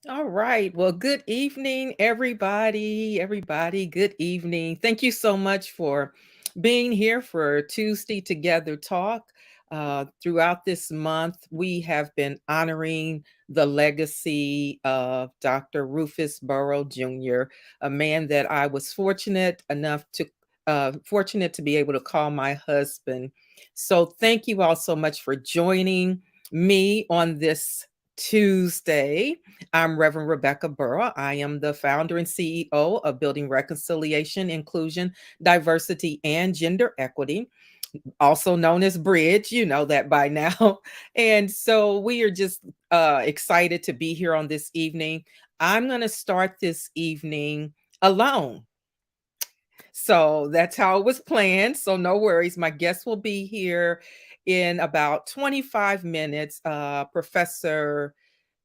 All right. Well, good evening, everybody. Everybody, good evening. Thank you so much for being here for Tuesday Together Talk. Throughout this month, we have been honoring the legacy of Dr. Rufus Burrow Jr., a man that I was fortunate to be able to call my husband. So, thank you all so much for joining me on this Tuesday. I'm Reverend Rebecca Burrow. I am the founder and CEO of Building Reconciliation, Inclusion, Diversity, and Gender Equity, also known as Bridge. You know that by now. And so we are just excited to be here on this evening. I'm going to start this evening alone. So that's how it was planned. So no worries. My guest will be here in about 25 minutes. Professor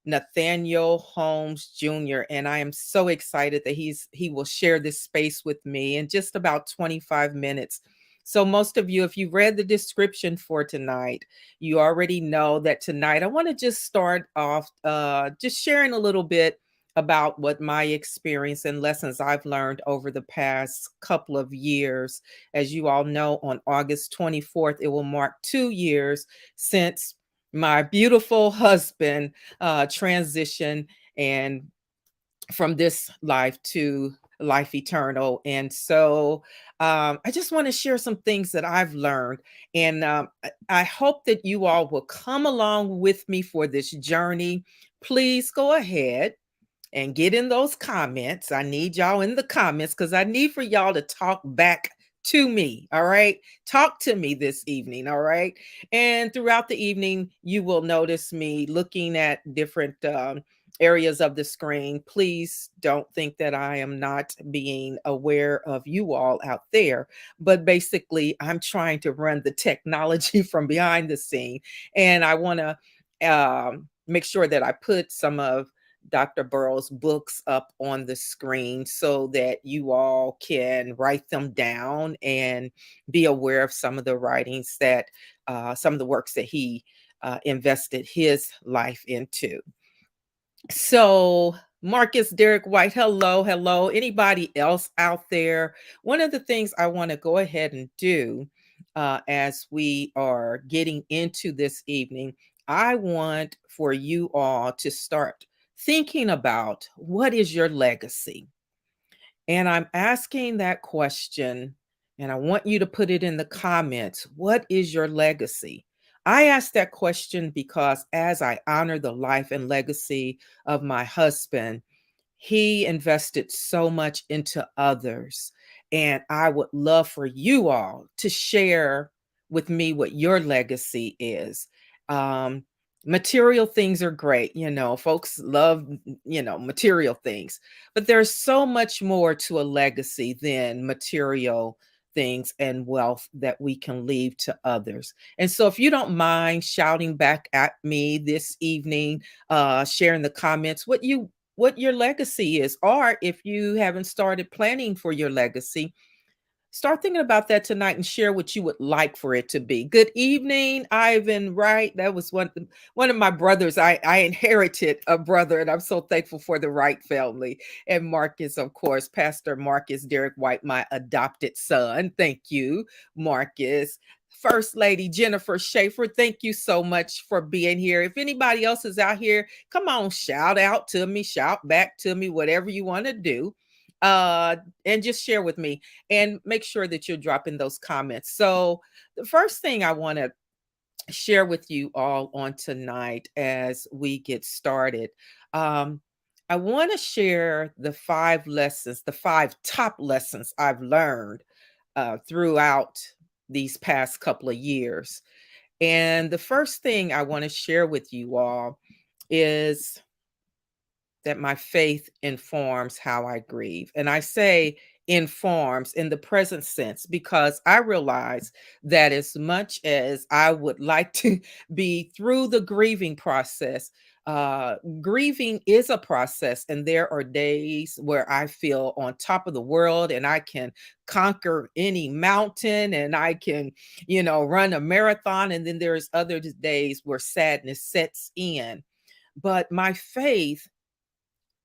Nathaniel Holmes Jr. And I am so excited that he will share this space with me in just about 25 minutes. So most of you, if you read the description for tonight, you already know that tonight I want to just start off just sharing a little bit about what my experience and lessons I've learned over the past couple of years. As you all know, on August 24th, it will mark 2 years since my beautiful husband transition and from this life to life eternal. And so I just want to share some things that I've learned. And I hope that you all will come along with me for this journey. Please go ahead and get in those comments. I need y'all in the comments because I need for y'all to talk back to me. All right. Talk to me this evening. All right. And throughout the evening, you will notice me looking at different areas of the screen. Please don't think that I am not being aware of you all out there. But basically, I'm trying to run the technology from behind the scene. And I want to make sure that I put some of Dr. Burrow's books up on the screen so that you all can write them down and be aware of some of the writings that, some of the works that he invested his life into. So, Marcus Derek White, hello, hello. Anybody else out there? One of the things I want to go ahead and do as we are getting into this evening, I want for you all to start thinking about what is your legacy? And I'm asking that question, and I want you to put it in the comments. What is your legacy? I ask that question because as I honor the life and legacy of my husband, he invested so much into others. And I would love for you all to share with me what your legacy is. Um, Material things are great. Folks love, material things, but there's so much more to a legacy than material things and wealth that we can leave to others. And so if you don't mind shouting back at me this evening, sharing the comments, what your legacy is, or if you haven't started planning for your legacy, start thinking about that tonight and share what you would like for it to be. Good evening, Ivan. Right, that was one of my brothers. I inherited a brother, and I'm so thankful for the Wright family. And Marcus, of course, Pastor Marcus Derek White, my adopted son. Thank you, Marcus. First Lady Jennifer Schaefer, thank you so much for being here. If anybody else is out here, come on, shout out to me, shout back to me, whatever you want to do. Uh, and just share with me and make sure that you're dropping those comments. So, the first thing I want to share with you all on tonight as we get started, um, I want to share the 5 lessons, the 5 top lessons I've learned throughout these past couple of years. And the first thing I want to share with you all is that my faith informs how I grieve. And I say informs in the present sense because I realize that as much as I would like to be through the grieving process, grieving is a process, and there are days where I feel on top of the world and I can conquer any mountain and I can, run a marathon. And then there's other days where sadness sets in. But my faith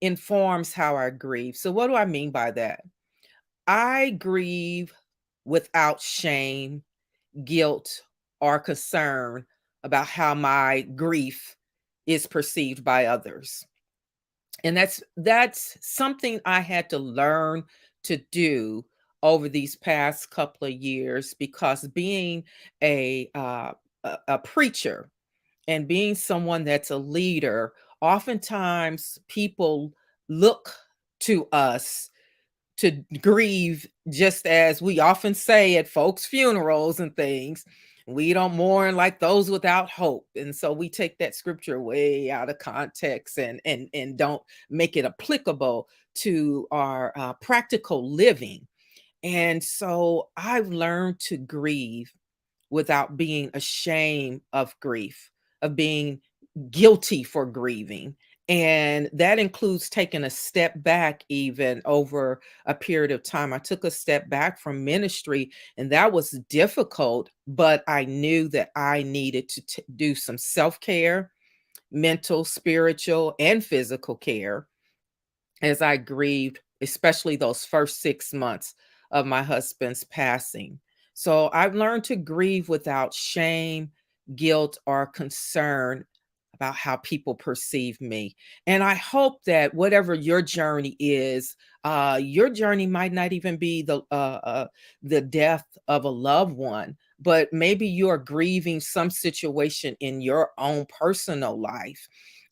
informs how I grieve. So, what do I mean by that? I grieve without shame, guilt, or concern about how my grief is perceived by others. And that's something I had to learn to do over these past couple of years, because being a a preacher and being someone that's a leader, oftentimes people look to us to grieve, just as we often say at folks' funerals and things. We don't mourn like those without hope. And so we take that scripture way out of context and don't make it applicable to our practical living. And so I've learned to grieve without being ashamed of grief, of being guilty for grieving. And that includes taking a step back, even over a period of time. I took a step back from ministry, and that was difficult, but I knew that I needed to do some self care, mental, spiritual, and physical care as I grieved, especially those first 6 months of my husband's passing. So I've learned to grieve without shame, guilt, or concern about how people perceive me. And I hope that whatever your journey might not even be the death of a loved one, but maybe you are grieving some situation in your own personal life,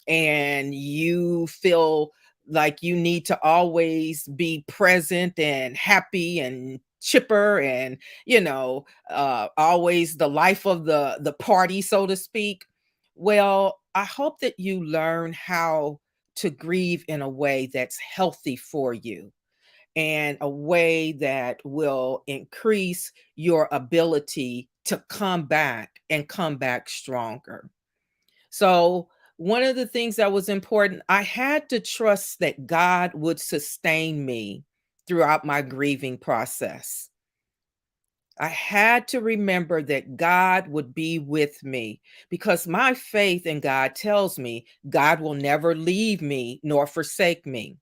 and you feel like you need to always be present and happy and chipper and always the life of the party, so to speak. Well, I hope that you learn how to grieve in a way that's healthy for you, and a way that will increase your ability to come back and come back stronger. So, one of the things that was important, I had to trust that God would sustain me throughout my grieving process. I had to remember that God would be with me, because my faith in God tells me God will never leave me nor forsake me.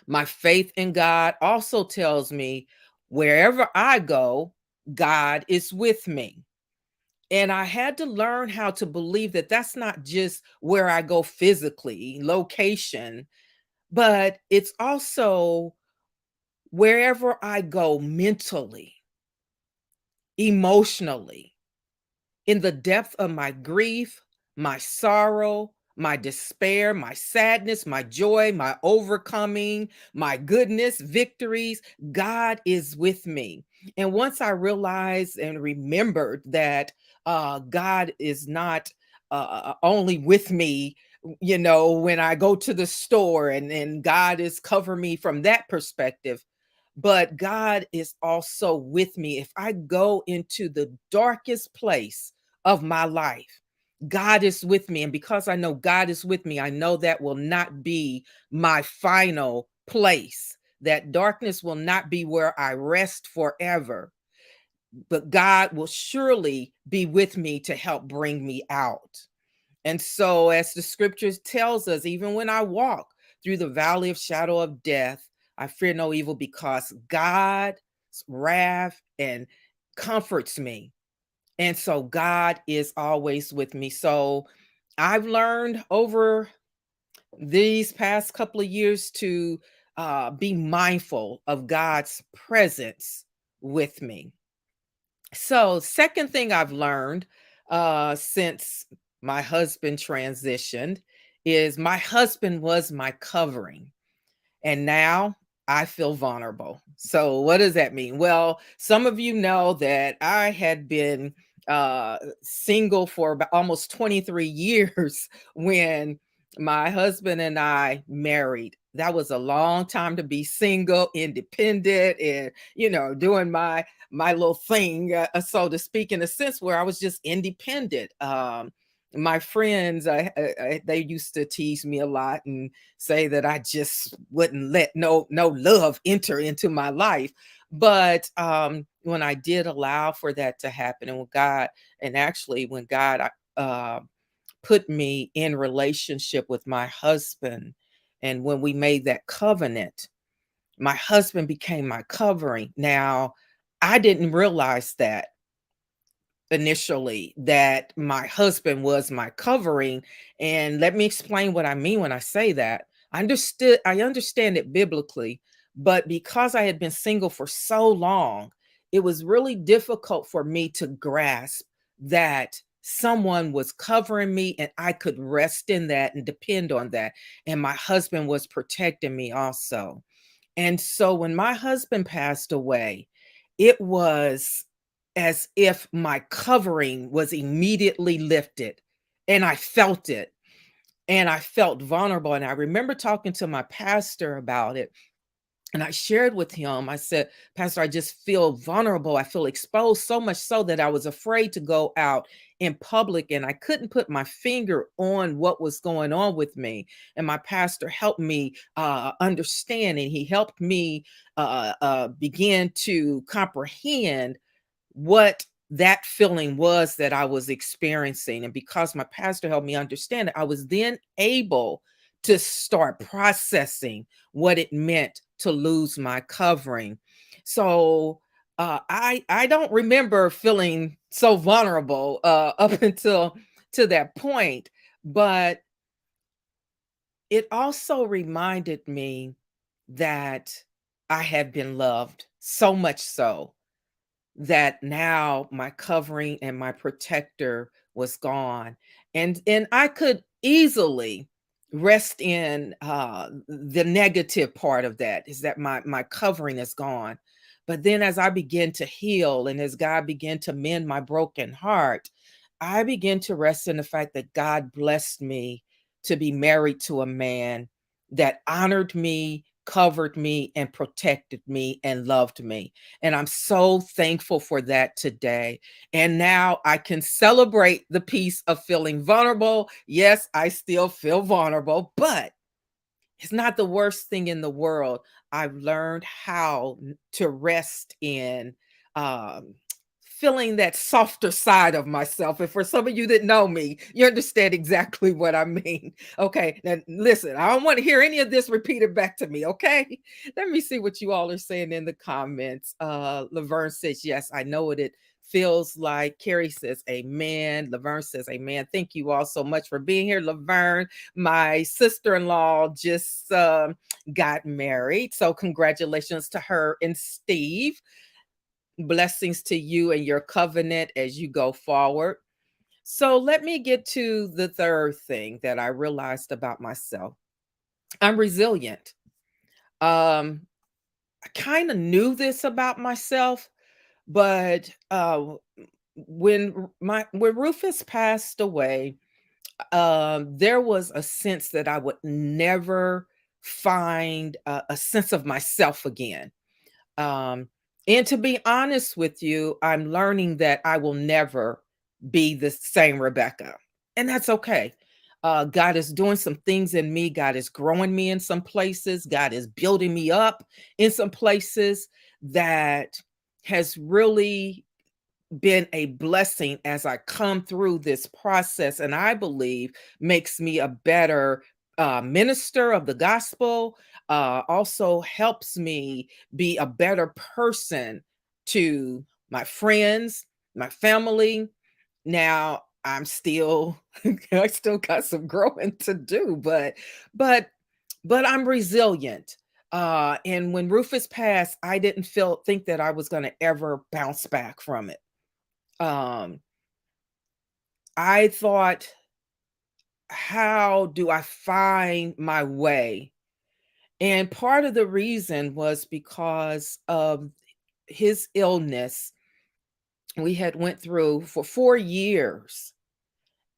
My faith in God also tells me wherever I go, God is with me. And I had to learn how to believe that that's not just where I go physically, location, but it's also wherever I go mentally, emotionally, in the depth of my grief, my sorrow, my despair, my sadness, my joy, my overcoming, my goodness, victories. God is with me. And once I realized and remembered that God is not only with me, when I go to the store, and God is cover me from that perspective, but God is also with me. If I go into the darkest place of my life, God is with me. And because I know God is with me, I know that will not be my final place. That darkness will not be where I rest forever, but God will surely be with me to help bring me out. And so, as the scriptures tells us, even when I walk through the valley of shadow of death, I fear no evil, because God's wrath and comforts me. And so God is always with me. So I've learned over these past couple of years to be mindful of God's presence with me. So, second thing I've learned since my husband transitioned is my husband was my covering. And now I feel vulnerable. So, what does that mean? Well, some of you know that I had been single for about almost 23 years when my husband and I married. That was a long time to be single, independent, and doing my little thing, so to speak, in a sense where I was just independent. My friends, they used to tease me a lot and say that I just wouldn't let no love enter into my life. But when I did allow for that to happen, and when God put me in relationship with my husband, And when we made that covenant, my husband became my covering. Now, I didn't realize that initially, that my husband was my covering. And let me explain what I mean when I say that. I understand it biblically, but because I had been single for so long, it was really difficult for me to grasp that someone was covering me and I could rest in that and depend on that. And my husband was protecting me also. And so when my husband passed away, it was as if my covering was immediately lifted, and I felt it, and I felt vulnerable. And I remember talking to my pastor about it, and I shared with him, I said, Pastor, I just feel vulnerable. I feel exposed, so much so that I was afraid to go out in public, and I couldn't put my finger on what was going on with me. And my pastor helped me understand, and he helped me begin to comprehend what that feeling was that I was experiencing. And because my pastor helped me understand it, I was then able to start processing what it meant to lose my covering. So I don't remember feeling so vulnerable up until to that point, but it also reminded me that I had been loved, so much so that now my covering and my protector was gone. And I could easily rest in the negative part of that, is that my covering is gone. But then as I begin to heal and as God began to mend my broken heart, I began to rest in the fact that God blessed me to be married to a man that honored me, covered me, and protected me and loved me. And I'm so thankful for that today. And now I can celebrate the piece of feeling vulnerable. Yes, I still feel vulnerable, but it's not the worst thing in the world. I've learned how to rest in um, feeling that softer side of myself. And for some of you that know me, you understand exactly what I mean. Okay, now listen, I don't want to hear any of this repeated back to me. Okay, let me see what you all are saying in the comments. Laverne says, yes, I know what it feels like. Carrie says, amen. Laverne says, amen. Thank you all so much for being here, Laverne. My sister-in-law just got married, so congratulations to her and Steve. Blessings to you and your covenant as you go forward. So let me get to the third thing that I realized about myself. I'm resilient. I kind of knew this about myself, but when Rufus passed away, there was a sense that I would never find a sense of myself again. Um, and to be honest with you, I'm learning that I will never be the same Rebecca, and that's okay. God is doing some things in me. God is growing me in some places. God is building me up in some places that has really been a blessing as I come through this process, and I believe makes me a better minister of the gospel. Also helps me be a better person to my friends, my family. Now I'm still, I still got some growing to do, but but I'm resilient. And when Rufus passed, I didn't think that I was going to ever bounce back from it. um, I thought, how do I find my way? And part of the reason was because of his illness. We had went through for 4 years,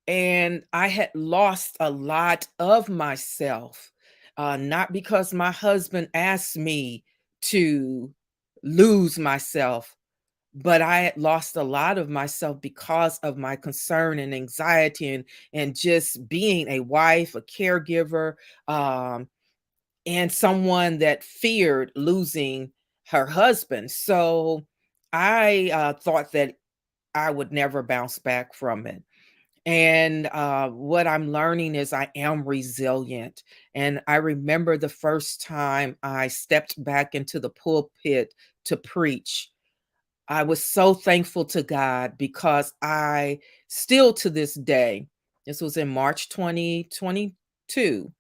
and I had lost a lot of myself, not because my husband asked me to lose myself, but I had lost a lot of myself because of my concern and anxiety and just being a wife, a caregiver, um, and someone that feared losing her husband. So I thought that I would never bounce back from it. And what I'm learning is I am resilient. And I remember the first time I stepped back into the pulpit to preach. I was so thankful to God because I still to this day, this was in March 2022,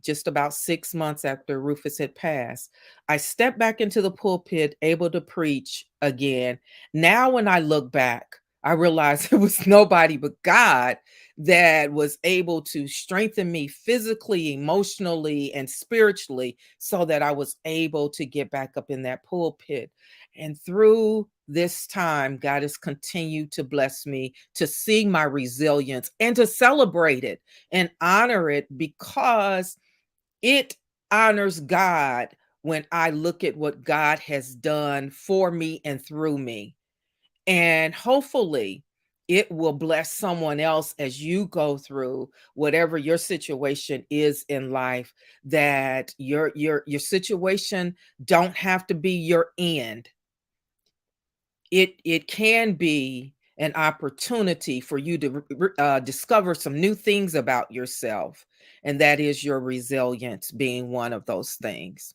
just about 6 months after Rufus had passed. I stepped back into the pulpit, able to preach again. Now, when I look back, I realize it was nobody but God that was able to strengthen me physically, emotionally, and spiritually so that I was able to get back up in that pulpit. And through this time, God has continued to bless me to see my resilience and to celebrate it and honor it because it honors God when I look at what God has done for me and through me. And hopefully, it will bless someone else as you go through whatever your situation is in life, that your situation don't have to be your end. It can be an opportunity for you to discover some new things about yourself, and that is your resilience being one of those things.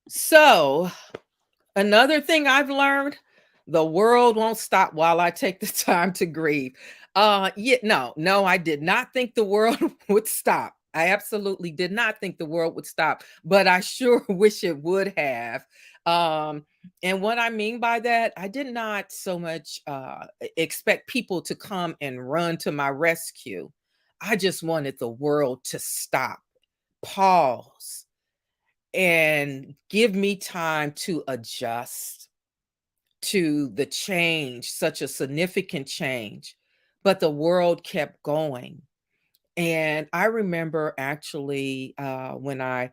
So another thing I've learned, the world won't stop while I take the time to grieve. No, I did not think the world would stop. I absolutely did not think the world would stop, but I sure wish it would have. Um, and what I mean by that, I did not so much expect people to come and run to my rescue. I just wanted the world to stop, pause, and give me time to adjust to the change, such a significant change. But the world kept going. And I remember actually when I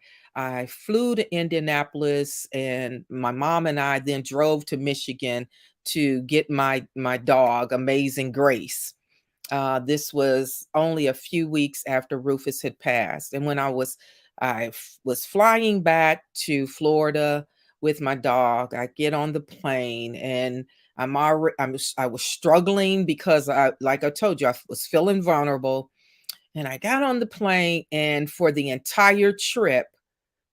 flew to Indianapolis, and my mom and I then drove to Michigan to get my dog, Amazing Grace. This was only a few weeks after Rufus had passed. And when I was flying back to Florida with my dog, I get on the plane, and I was struggling because like I told you, I was feeling vulnerable. And I got on the plane, and for the entire trip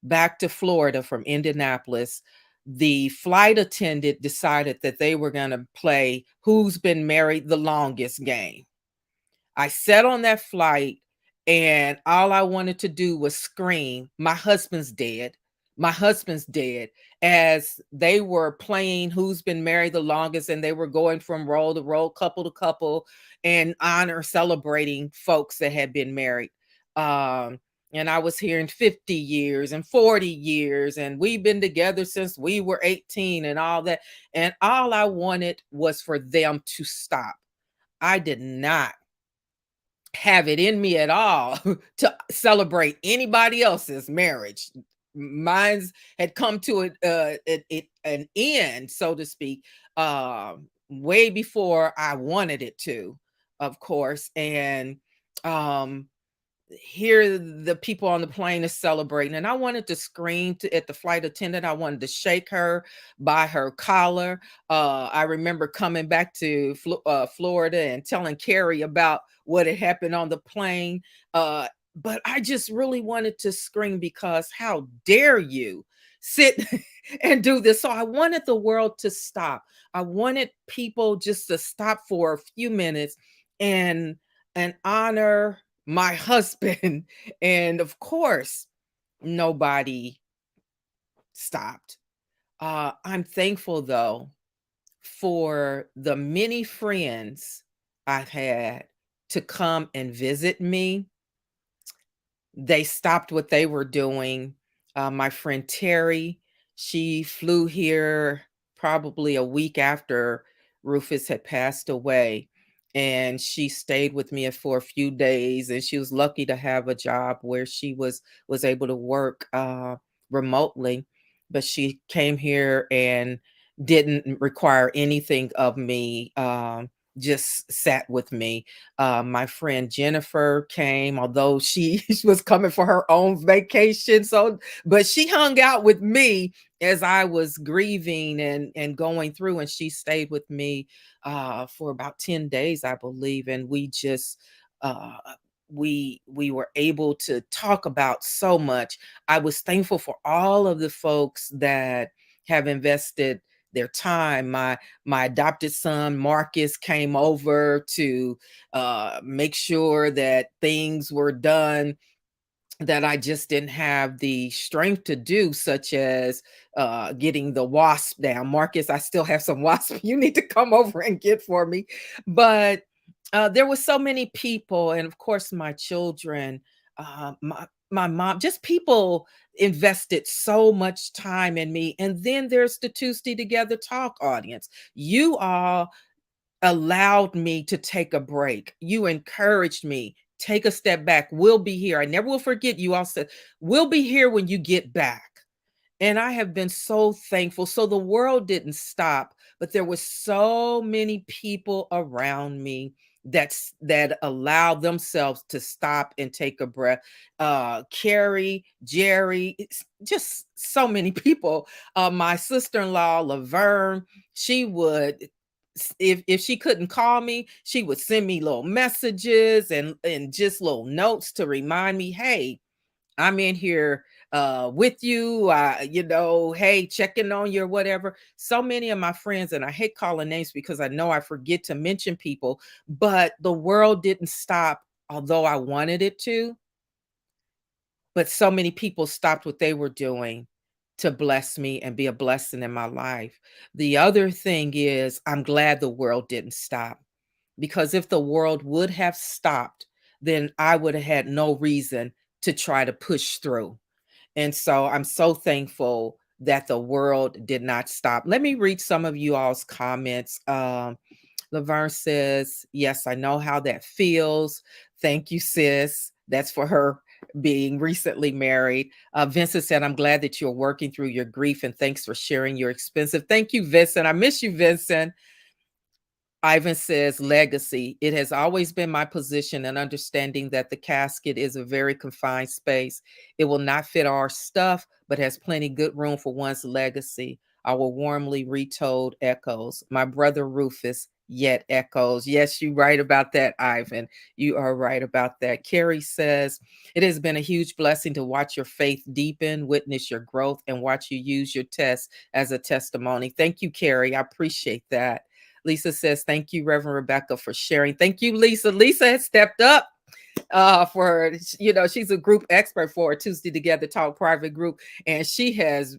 back to Florida from Indianapolis, the flight attendant decided that they were going to play Who's Been Married the Longest game. I sat on that flight, and all I wanted to do was scream, "My husband's dead. My husband's dead." As they were playing Who's Been Married the Longest, and they were going from roll to roll, couple to couple, and honor celebrating folks that had been married. Um, and I was hearing 50 years and 40 years, and we've been together since we were 18 and all that. And all I wanted was for them to stop. I did not have it in me at all to celebrate anybody else's marriage. Mine's had come to an end, so to speak, way before I wanted it to, of course. And um, here the people on the plane is celebrating, and I wanted to scream at the flight attendant. I wanted to shake her by her collar. I remember coming back to Florida and telling Carrie about what had happened on the plane. But I just really wanted to scream because how dare you sit and do this. So I wanted the world to stop. I wanted people just to stop for a few minutes and honor my husband. And of course, nobody stopped. I'm thankful though for the many friends I've had to come and visit me. They stopped what they were doing. My friend Terry, she flew here probably a week after Rufus had passed away. And she stayed with me for a few days. And she was lucky to have a job where she was able to work remotely. But she came here and didn't require anything of me. just sat with me. My friend Jennifer came, although she was coming for her own vacation. So, but she hung out with me as I was grieving and going through, and she stayed with me for about 10 days, I believe. And we just uh we were able to talk about so much. I was thankful for all of the folks that have invested their time. My adopted son Marcus came over to make sure that things were done that I just didn't have the strength to do, such as getting the wasp down. Marcus, I still have some wasp you need to come over and get for me. But there were so many people, and of course, my children, my mom, just people invested so much time in me. And then there's the Tuesday Together Talk audience. You all allowed me to take a break. You encouraged me. Take a step back. We'll be here. I never will forget you all said, we'll be here when you get back. And I have been so thankful. So the world didn't stop, but there were so many people around me that allowed themselves to stop and take a breath. Carrie, Jerry, it's just so many people. My sister-in-law, Laverne, she would, if she couldn't call me, she would send me little messages and just little notes to remind me, hey, I'm in here with you, hey, checking on you or whatever. So many of my friends, and I hate calling names because I know I forget to mention people, but the world didn't stop, although I wanted it to. But so many people stopped what they were doing to bless me and be a blessing in my life. The other thing is, I'm glad the world didn't stop, because if the world would have stopped, then I would have had no reason to try to push through. And so I'm so thankful that the world did not stop. Let me read some of you all's comments. Laverne says, yes, I know how that feels. Thank you, sis. That's for her being recently married. Vincent said, I'm glad that you're working through your grief and thanks for sharing your expensive. Thank you, Vincent. I miss you, Vincent. Ivan says, legacy. It has always been my position and understanding that the casket is a very confined space. It will not fit our stuff, but has plenty good room for one's legacy. Our warmly retold echoes. My brother Rufus yet echoes. Yes, you're right about that, Ivan. You are right about that. Carrie says, it has been a huge blessing to watch your faith deepen, witness your growth, and watch you use your test as a testimony. Thank you, Carrie. I appreciate that. Lisa says, thank you, Reverend Rebecca, for sharing. Thank you, Lisa. Lisa has stepped up for, she's a group expert for a Tuesday Together Talk private group. And she's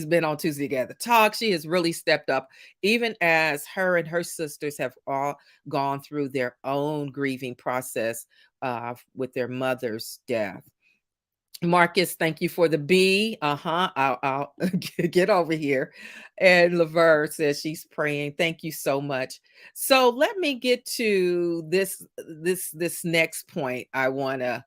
been on Tuesday Together Talk. She has really stepped up, even as her and her sisters have all gone through their own grieving process with their mother's death. Marcus, thank you for the B. I'll get over here. And Laverne says she's praying. Thank you so much. So let me get to this next point I want to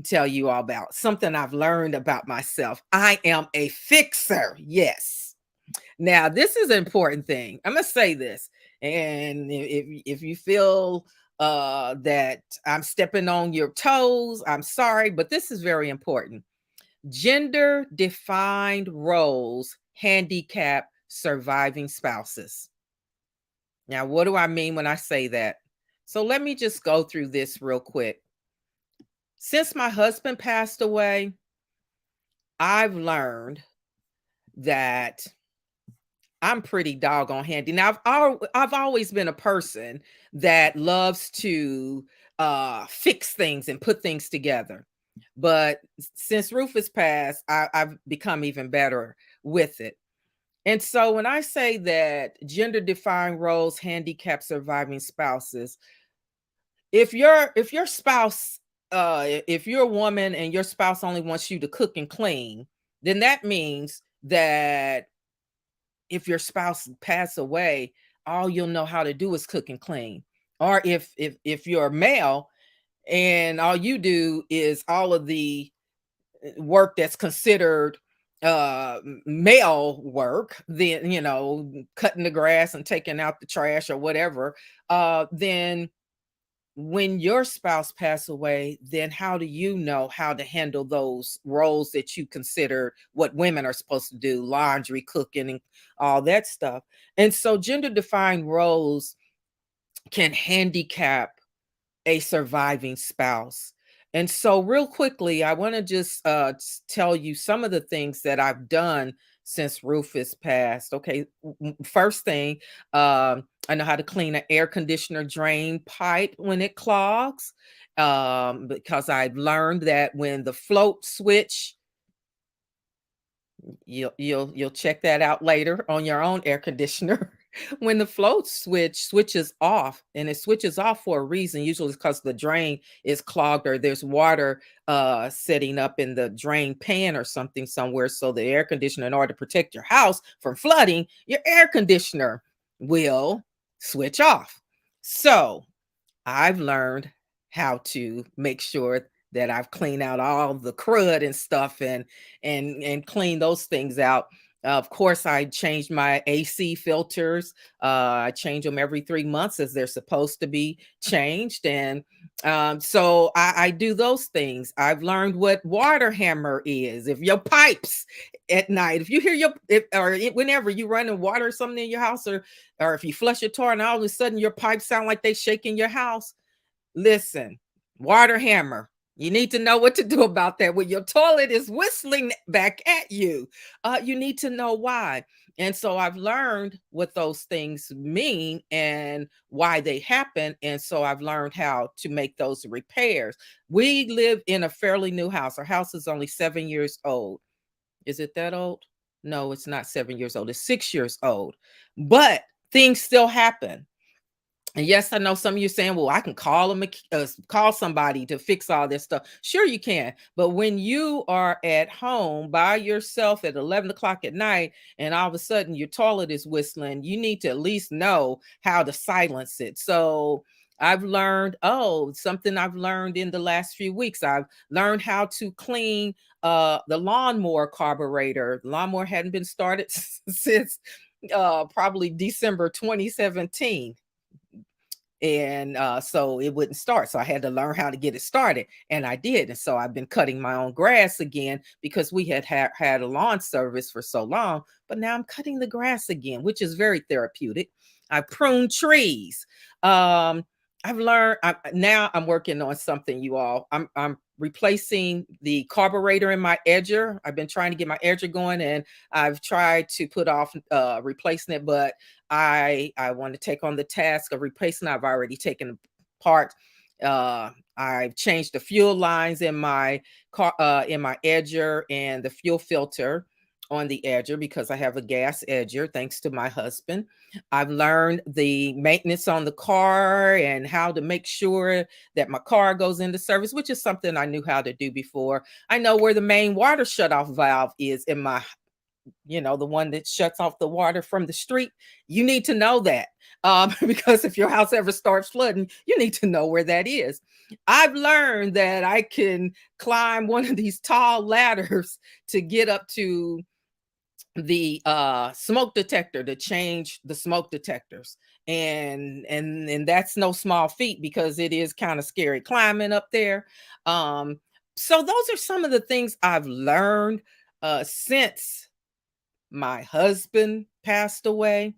tell you all about. Something I've learned about myself. I am a fixer. Yes. Now, this is an important thing. I'm gonna say this. And if you feel that I'm stepping on your toes, I'm sorry, but this is very important. Gender defined roles handicap surviving spouses. Now, what do I mean when I say that? So let me just go through this real quick. Since my husband passed away, I've learned that I'm pretty doggone handy. Now, I've always been a person that loves to fix things and put things together. But since Rufus passed, I've become even better with it. And so when I say that gender defined roles handicap surviving spouses, if your spouse, if you're a woman and your spouse only wants you to cook and clean, then that means that if your spouse pass away, all you'll know how to do is cook and clean. Or if you're male and all you do is all of the work that's considered male work, then, cutting the grass and taking out the trash or whatever, then when your spouse passed away, then how do you know how to handle those roles that you consider what women are supposed to do, laundry, cooking, and all that stuff? And so gender defined roles can handicap a surviving spouse. And so, real quickly, I want to just tell you some of the things that I've done since Rufus passed. Okay, first thing, I know how to clean an air conditioner drain pipe when it clogs, because I've learned that when the float switch, you'll check that out later on your own air conditioner. When the float switches off, and it switches off for a reason, usually because the drain is clogged or there's water setting up in the drain pan or something somewhere. So the air conditioner, in order to protect your house from flooding, your air conditioner will switch off. So I've learned how to make sure that I've cleaned out all the crud and stuff, and clean those things out. Of course, I changed my AC filters. I change them every 3 months as they're supposed to be changed. And so I do those things. I've learned what water hammer is. If your pipes at night, if you hear whenever you run in water or something in your house, or if you flush your toilet and all of a sudden your pipes sound like they shaking your house, listen, water hammer. You need to know what to do about that. When your toilet is whistling back at you, you need to know why. And so I've learned what those things mean and why they happen. And so I've learned how to make those repairs. We live in a fairly new house. Our house is only 7 years old. Is it that old? No, it's not 7 years old. It's 6 years old. But things still happen. And yes, I know some of you saying, well, I can call them, call somebody to fix all this stuff. Sure, you can. But when you are at home by yourself at 11 o'clock at night, and all of a sudden your toilet is whistling, you need to at least know how to silence it. So I've learned, something I've learned in the last few weeks. I've learned how to clean the lawnmower carburetor. The lawnmower hadn't been started since probably December 2017, and so it wouldn't start, so I had to learn how to get it started, and I did. And so I've been cutting my own grass again, because we had a lawn service for so long, but now I'm cutting the grass again, which is very therapeutic. I prune trees. I've learned. Now I'm working on something, you all. I'm replacing the carburetor in my edger. I've been trying to get my edger going, and I've tried to put off replacing it, but I want to take on the task of replacing. I've already taken part. I've changed the fuel lines in my car, in my edger, and the fuel filter on the edger, because I have a gas edger, thanks to my husband. I've learned the maintenance on the car and how to make sure that my car goes into service, which is something I knew how to do before. I know where the main water shutoff valve is in my, the one that shuts off the water from the street. You need to know that, because if your house ever starts flooding, you need to know where that is. I've learned that I can climb one of these tall ladders to get up to the smoke detector, to change the smoke detectors, and that's no small feat, because it is kind of scary climbing up there. So those are some of the things I've learned since my husband passed away.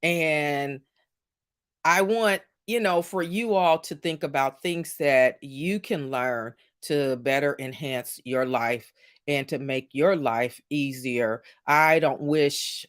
And I want, for you all to think about things that you can learn to better enhance your life and to make your life easier. I don't wish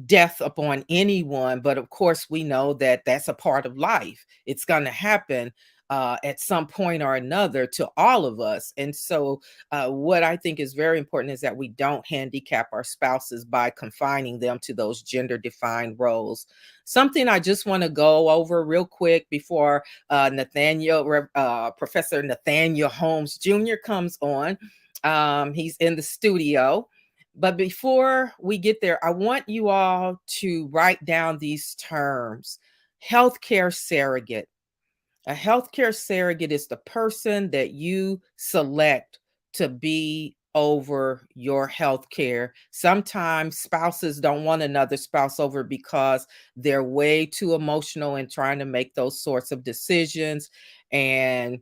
death upon anyone, but of course we know that that's a part of life. It's going to happen at some point or another to all of us. And so what I think is very important is that we don't handicap our spouses by confining them to those gender defined roles. Something I just want to go over real quick before Professor Nathaniel Holmes Jr. comes on. He's in the studio. But before we get there, I want you all to write down these terms. Healthcare surrogate. A healthcare surrogate is the person that you select to be over your health care. Sometimes spouses don't want another spouse over because they're way too emotional in trying to make those sorts of decisions. And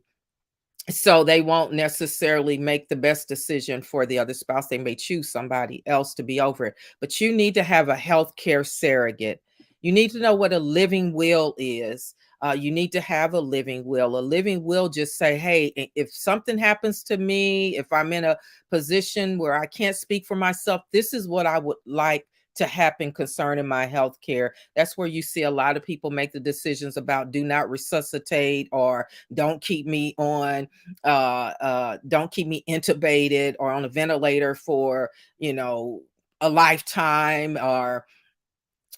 so they won't necessarily make the best decision for the other spouse. They may choose somebody else to be over it. But you need to have a healthcare surrogate. You need to know what a living will is. You need to have a living will. A living will just say, hey, if something happens to me, if I'm in a position where I can't speak for myself, this is what I would like to happen concerning my health care. That's where you see a lot of people make the decisions about do not resuscitate, or don't keep me on don't keep me intubated or on a ventilator for, a lifetime. Or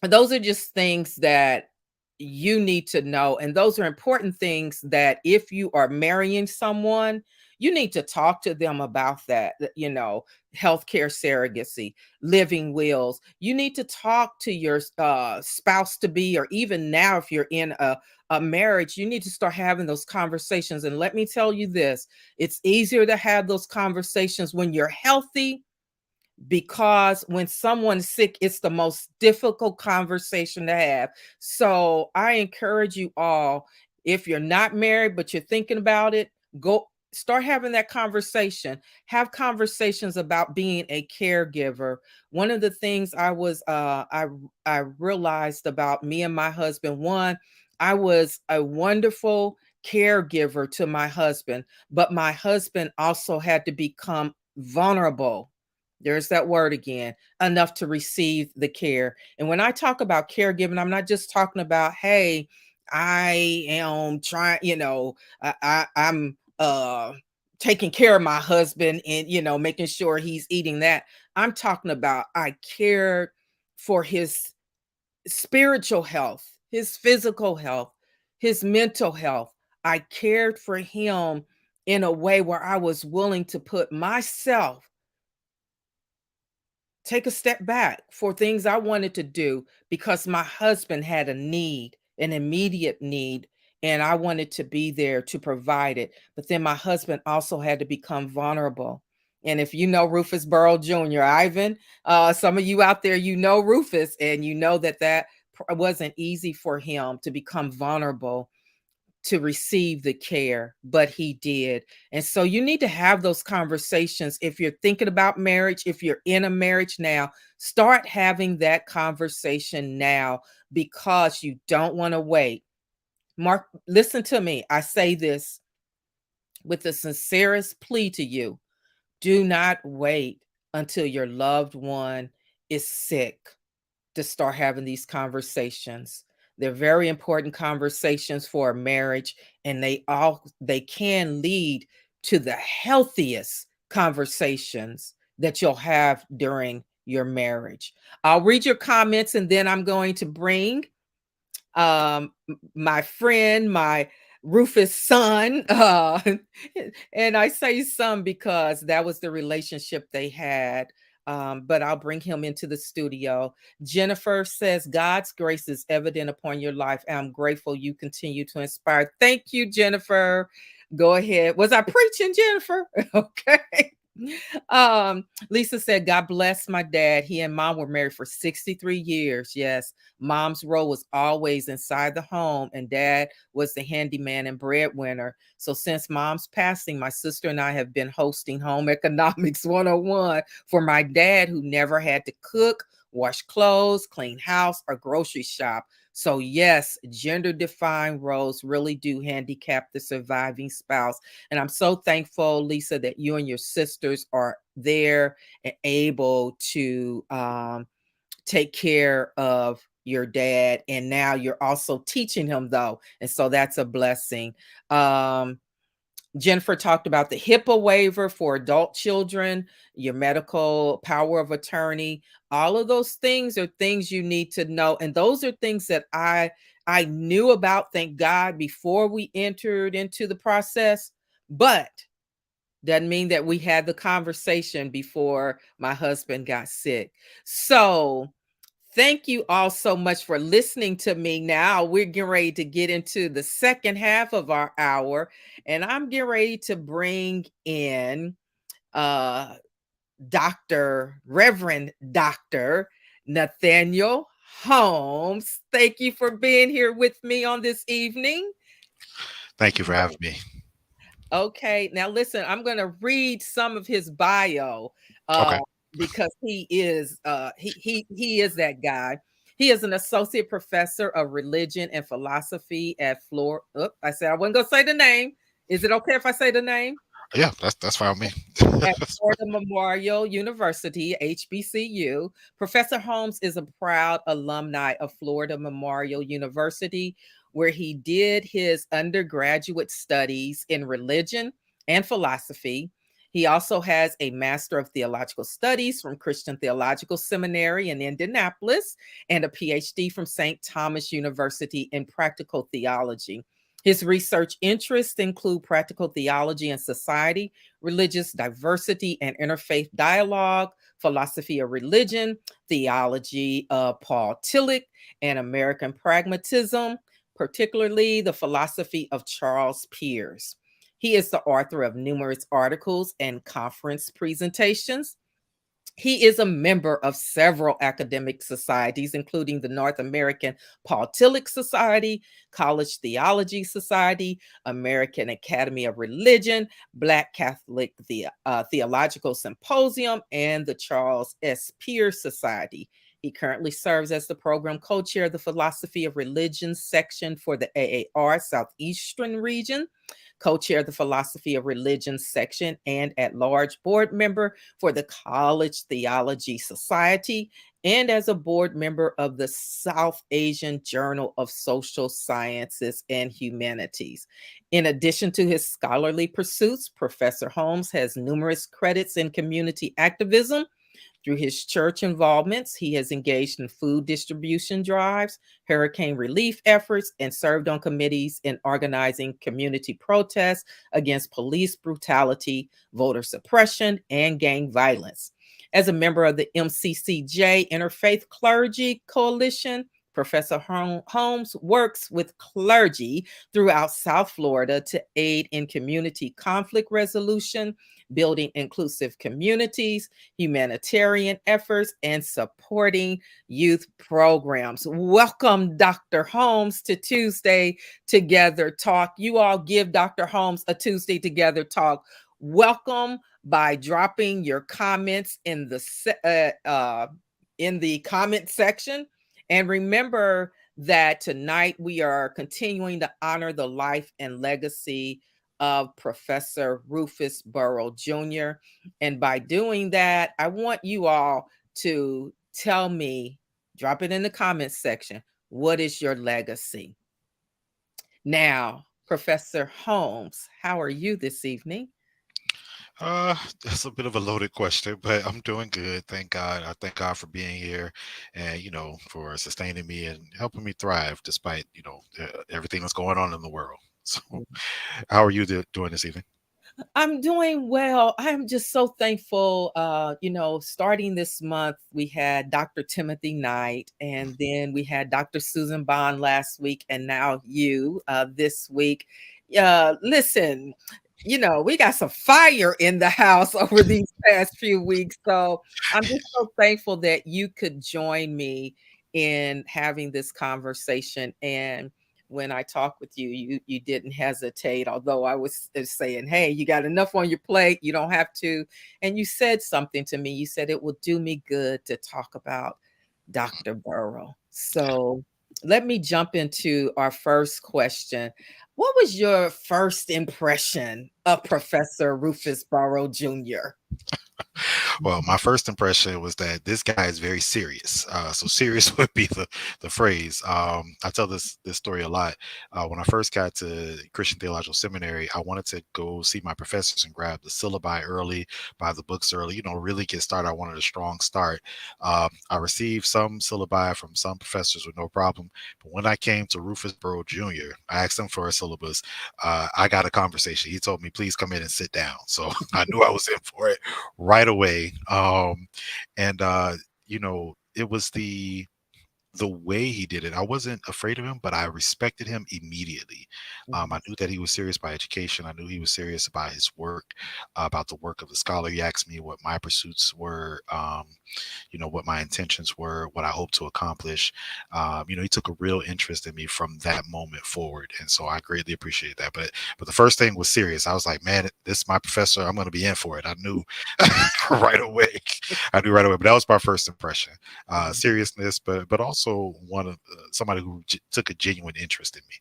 those are just things that you need to know. And those are important things that if you are marrying someone, you need to talk to them about healthcare surrogacy, living wills. You need to talk to your spouse to be, or even now, if you're in a marriage, you need to start having those conversations. And let me tell you this, it's easier to have those conversations when you're healthy, because when someone's sick, it's the most difficult conversation to have. So I encourage you all, if you're not married, but you're thinking about it, go start having that conversation. Have conversations about being a caregiver. One of the things I realized about me and my husband, one, I was a wonderful caregiver to my husband, but my husband also had to become vulnerable, there's that word again, enough to receive the care. And when I talk about caregiving, I'm not just talking about, hey, I am trying, I'm taking care of my husband and, making sure he's eating that. I'm talking about I cared for his spiritual health, his physical health, his mental health. I cared for him in a way where I was willing to put myself, take a step back for things I wanted to do because my husband had a need, an immediate need, and I wanted to be there to provide it. But then my husband also had to become vulnerable. And if you know Rufus Burrow Jr., Ivan, some of you out there, Rufus, and you know that wasn't easy for him to become vulnerable to receive the care, but he did. And so you need to have those conversations. If you're thinking about marriage, if you're in a marriage now, start having that conversation now, because you don't want to wait. Mark, listen to me. I say this with the sincerest plea to you. Do not wait until your loved one is sick to start having these conversations. They're very important conversations for a marriage, and they can lead to the healthiest conversations that you'll have during your marriage. I'll read your comments, and then I'm going to bring my friend, my Rufus son, and I say son because that was the relationship they had. But I'll bring him into the studio. Jennifer says, God's grace is evident upon your life. And I'm grateful you continue to inspire. Thank you, Jennifer. Go ahead. Was I preaching, Jennifer? Okay. Lisa said, God bless my dad. He and mom were married for 63 years. Yes. Mom's role was always inside the home, and dad was the handyman and breadwinner. So since mom's passing, my sister and I have been hosting Home Economics 101 for my dad, who never had to cook, wash clothes, clean house, or grocery shop. So yes, gender defined roles really do handicap the surviving spouse. And I'm so thankful, Lisa, that you and your sisters are there and able to take care of your dad. And now you're also teaching him, though. And so that's a blessing. Jennifer talked about the HIPAA waiver for adult children, your medical power of attorney. All of those things are things you need to know. And those are things that I knew about, thank God, before we entered into the process. But doesn't mean that we had the conversation before my husband got sick. So thank you all so much for listening to me. Now we're getting ready to get into the second half of our hour, and I'm getting ready to bring in Reverend Dr. Nathaniel Holmes. Thank you for being here with me on this evening. Thank you for having me. Okay, now listen, I'm going to read some of his bio uh, Okay. because he is that guy. He is an associate professor of religion and philosophy at Florida. I said I wasn't going to say the name. Is it okay if I say the name? Yeah, that's fine with At me. Florida Memorial University, HBCU. Professor Holmes is a proud alumni of Florida Memorial University, where he did his undergraduate studies in religion and philosophy. He also has a Master of Theological Studies from Christian Theological Seminary in Indianapolis and a PhD from St. Thomas University in Practical Theology. His research interests include practical theology and society, religious diversity and interfaith dialogue, philosophy of religion, theology of Paul Tillich, and American pragmatism, particularly the philosophy of Charles Peirce. He is the author of numerous articles and conference presentations. He is a member of several academic societies, including the North American Paul Tillich Society, College Theology Society, American Academy of Religion, Black Catholic Theological Symposium, and the Charles S. Peirce Society. He currently serves as the program co-chair of the Philosophy of Religion section for the AAR Southeastern region, co-chair of the Philosophy of Religion section, and at-large board member for the College Theology Society, and as a board member of the South Asian Journal of Social Sciences and Humanities. In addition to his scholarly pursuits, Professor Holmes has numerous credits in community activism. Through his church involvements, he has engaged in food distribution drives, hurricane relief efforts, and served on committees in organizing community protests against police brutality, voter suppression, and gang violence. As a member of the MCCJ Interfaith Clergy Coalition, Professor Holmes works with clergy throughout South Florida to aid in community conflict resolution, building inclusive communities, humanitarian efforts, and supporting youth programs. Welcome, Dr. Holmes, to Tuesday Together Talk. You all give Dr. Holmes a Tuesday Together Talk. Welcome by dropping your comments in the comment section. And remember that tonight we are continuing to honor the life and legacy of Professor Rufus Burrow Jr. And by doing that, I want you all to tell me, drop it in the comments section, what is your legacy? Now, Professor Holmes, how are you this evening? That's a bit of a loaded question, but I'm doing good. Thank God. I thank God for being here and, for sustaining me and helping me thrive despite, everything that's going on in the world. So, how are you doing this evening? I'm doing well. I'm just so thankful. Starting this month, we had Dr. Timothy Knight, and then we had Dr. Susan Bond last week, and now you this week. Listen, we got some fire in the house over these past few weeks. So I'm just so thankful that you could join me in having this conversation. And when I talked with you, you didn't hesitate, although I was saying, hey, you got enough on your plate. You don't have to. And you said something to me. You said it will do me good to talk about Dr. Burrow. So let me jump into our first question. What was your first impression of Professor Rufus Burrow Jr.? Well, my first impression was that this guy is very serious. So serious would be the phrase. I tell this story a lot. When I first got to Christian Theological Seminary, I wanted to go see my professors and grab the syllabi early, buy the books early. Really get started. I wanted a strong start. I received some syllabi from some professors with no problem, but when I came to Rufus Burrow Jr., I asked him for a syllabus. I got a conversation. He told me, "Please come in and sit down." So I knew I was in for it right away. And it was the way he did it, I wasn't afraid of him, but I respected him immediately. I Yes. knew that he was serious by education. I knew he was serious about his work, about the work of the scholar. He asked me what my pursuits were, what my intentions were, what I hope to accomplish. He took a real interest in me from that moment forward, and so I greatly appreciate that. But the first thing was serious. I was like, man, this is my professor. I'm going to be in for it. I knew right away. I knew right away. But that was my first impression. Mhm. Seriousness, but also one of somebody who took a genuine interest in me.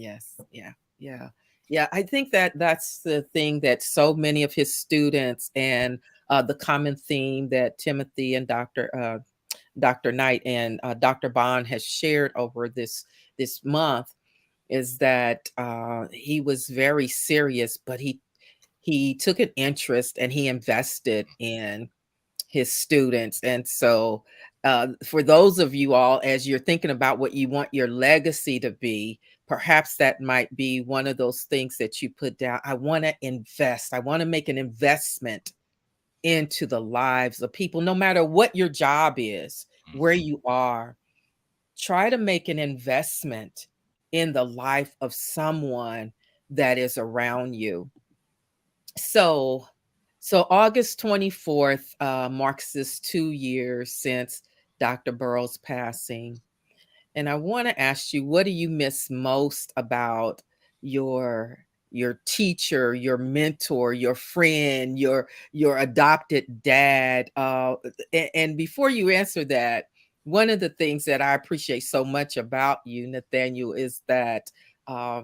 Yes. Yeah. Yeah. Yeah. I think that that's the thing that so many of his students and the common theme that Timothy and Dr. Knight and Dr. Bond has shared over this month is that he was very serious, but he took an interest and he invested in his students. And so, for those of you all, as you're thinking about what you want your legacy to be, perhaps that might be one of those things that you put down. I want to invest, I want to make an investment into the lives of people, no matter what your job is, where Mhm. you are. Try to make an investment in the life of someone that is around you. So, so August 24th marks this 2 years since Dr. Burrow's passing. And I want to ask you, what do you miss most about your your teacher, your mentor, your friend, your adopted dad? And before you answer that, one of the things that I appreciate so much about you, Nathaniel, is that uh,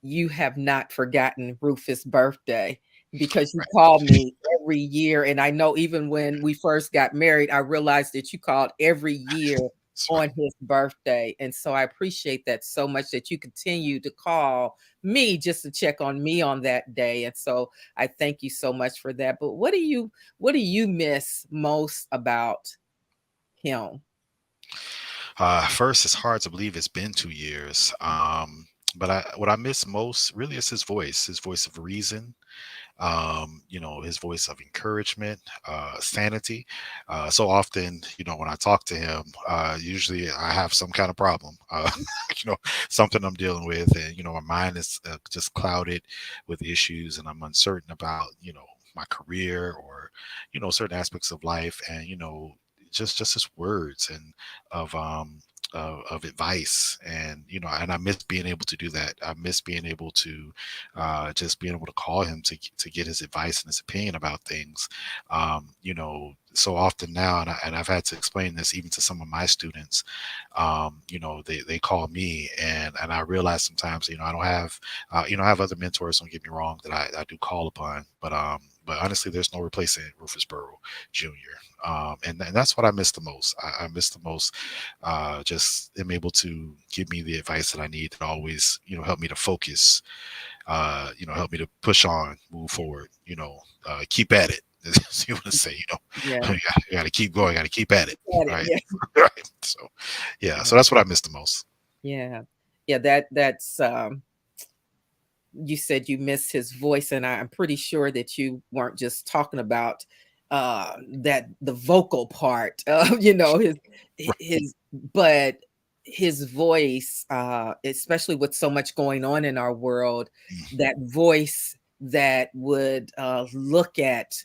you have not forgotten Rufus' birthday because you Right. call me every year. And I know even when we first got married, I realized that you called every year That's right. on his birthday. And so I appreciate that so much that you continue to call me just to check on me on that day. And so I thank you so much for that. But what do you miss most about him? First, it's hard to believe it's been 2 years. But what I miss most really is his voice of reason, his voice of encouragement, sanity. So often, when I talk to him, usually I have some kind of problem, you know, something I'm dealing with, and my mind is just clouded with issues, and I'm uncertain about, my career or, certain aspects of life, and just his words and of of advice, and and I miss being able to do that. I miss being able to just being able to call him to get his advice and his opinion about things. So often now, and I've had to explain this even to some of my students. They call me, and I realize sometimes, I don't have, I have other mentors. Don't get me wrong, that I do call upon, but honestly, there's no replacing Rufus Burrow Jr. And that's what I miss the most. I miss the most, just am able to give me the advice that I need to always, help me to focus, help me to push on, move forward, keep at it. As you want to say, Yeah. you got to keep going, got to keep at it. Got it. Right. Yeah. Right. So, yeah. So that's what I miss the most. Yeah. Yeah. That's you said you missed his voice, and I'm pretty sure that you weren't just talking about that the vocal part of Right. his but his voice, especially with so much going on in our world, Mm. that voice that would look at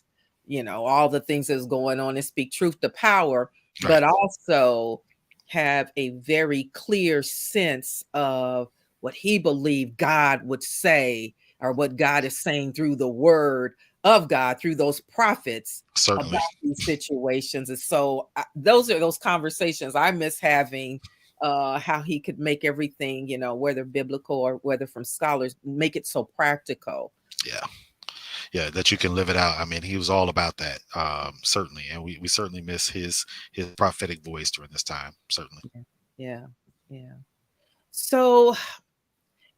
all the things that's going on and speak truth to power, Right. but also have a very clear sense of what he believed God would say, or what God is saying through the word of God, through those prophets Certainly. about these situations. And so those are those conversations I miss having, how he could make everything, whether biblical or whether from scholars, make it so practical. Yeah. Yeah. That you can live it out. I mean, he was all about that. Certainly. And we certainly miss his prophetic voice during this time. Certainly. Yeah. Yeah. Yeah. So,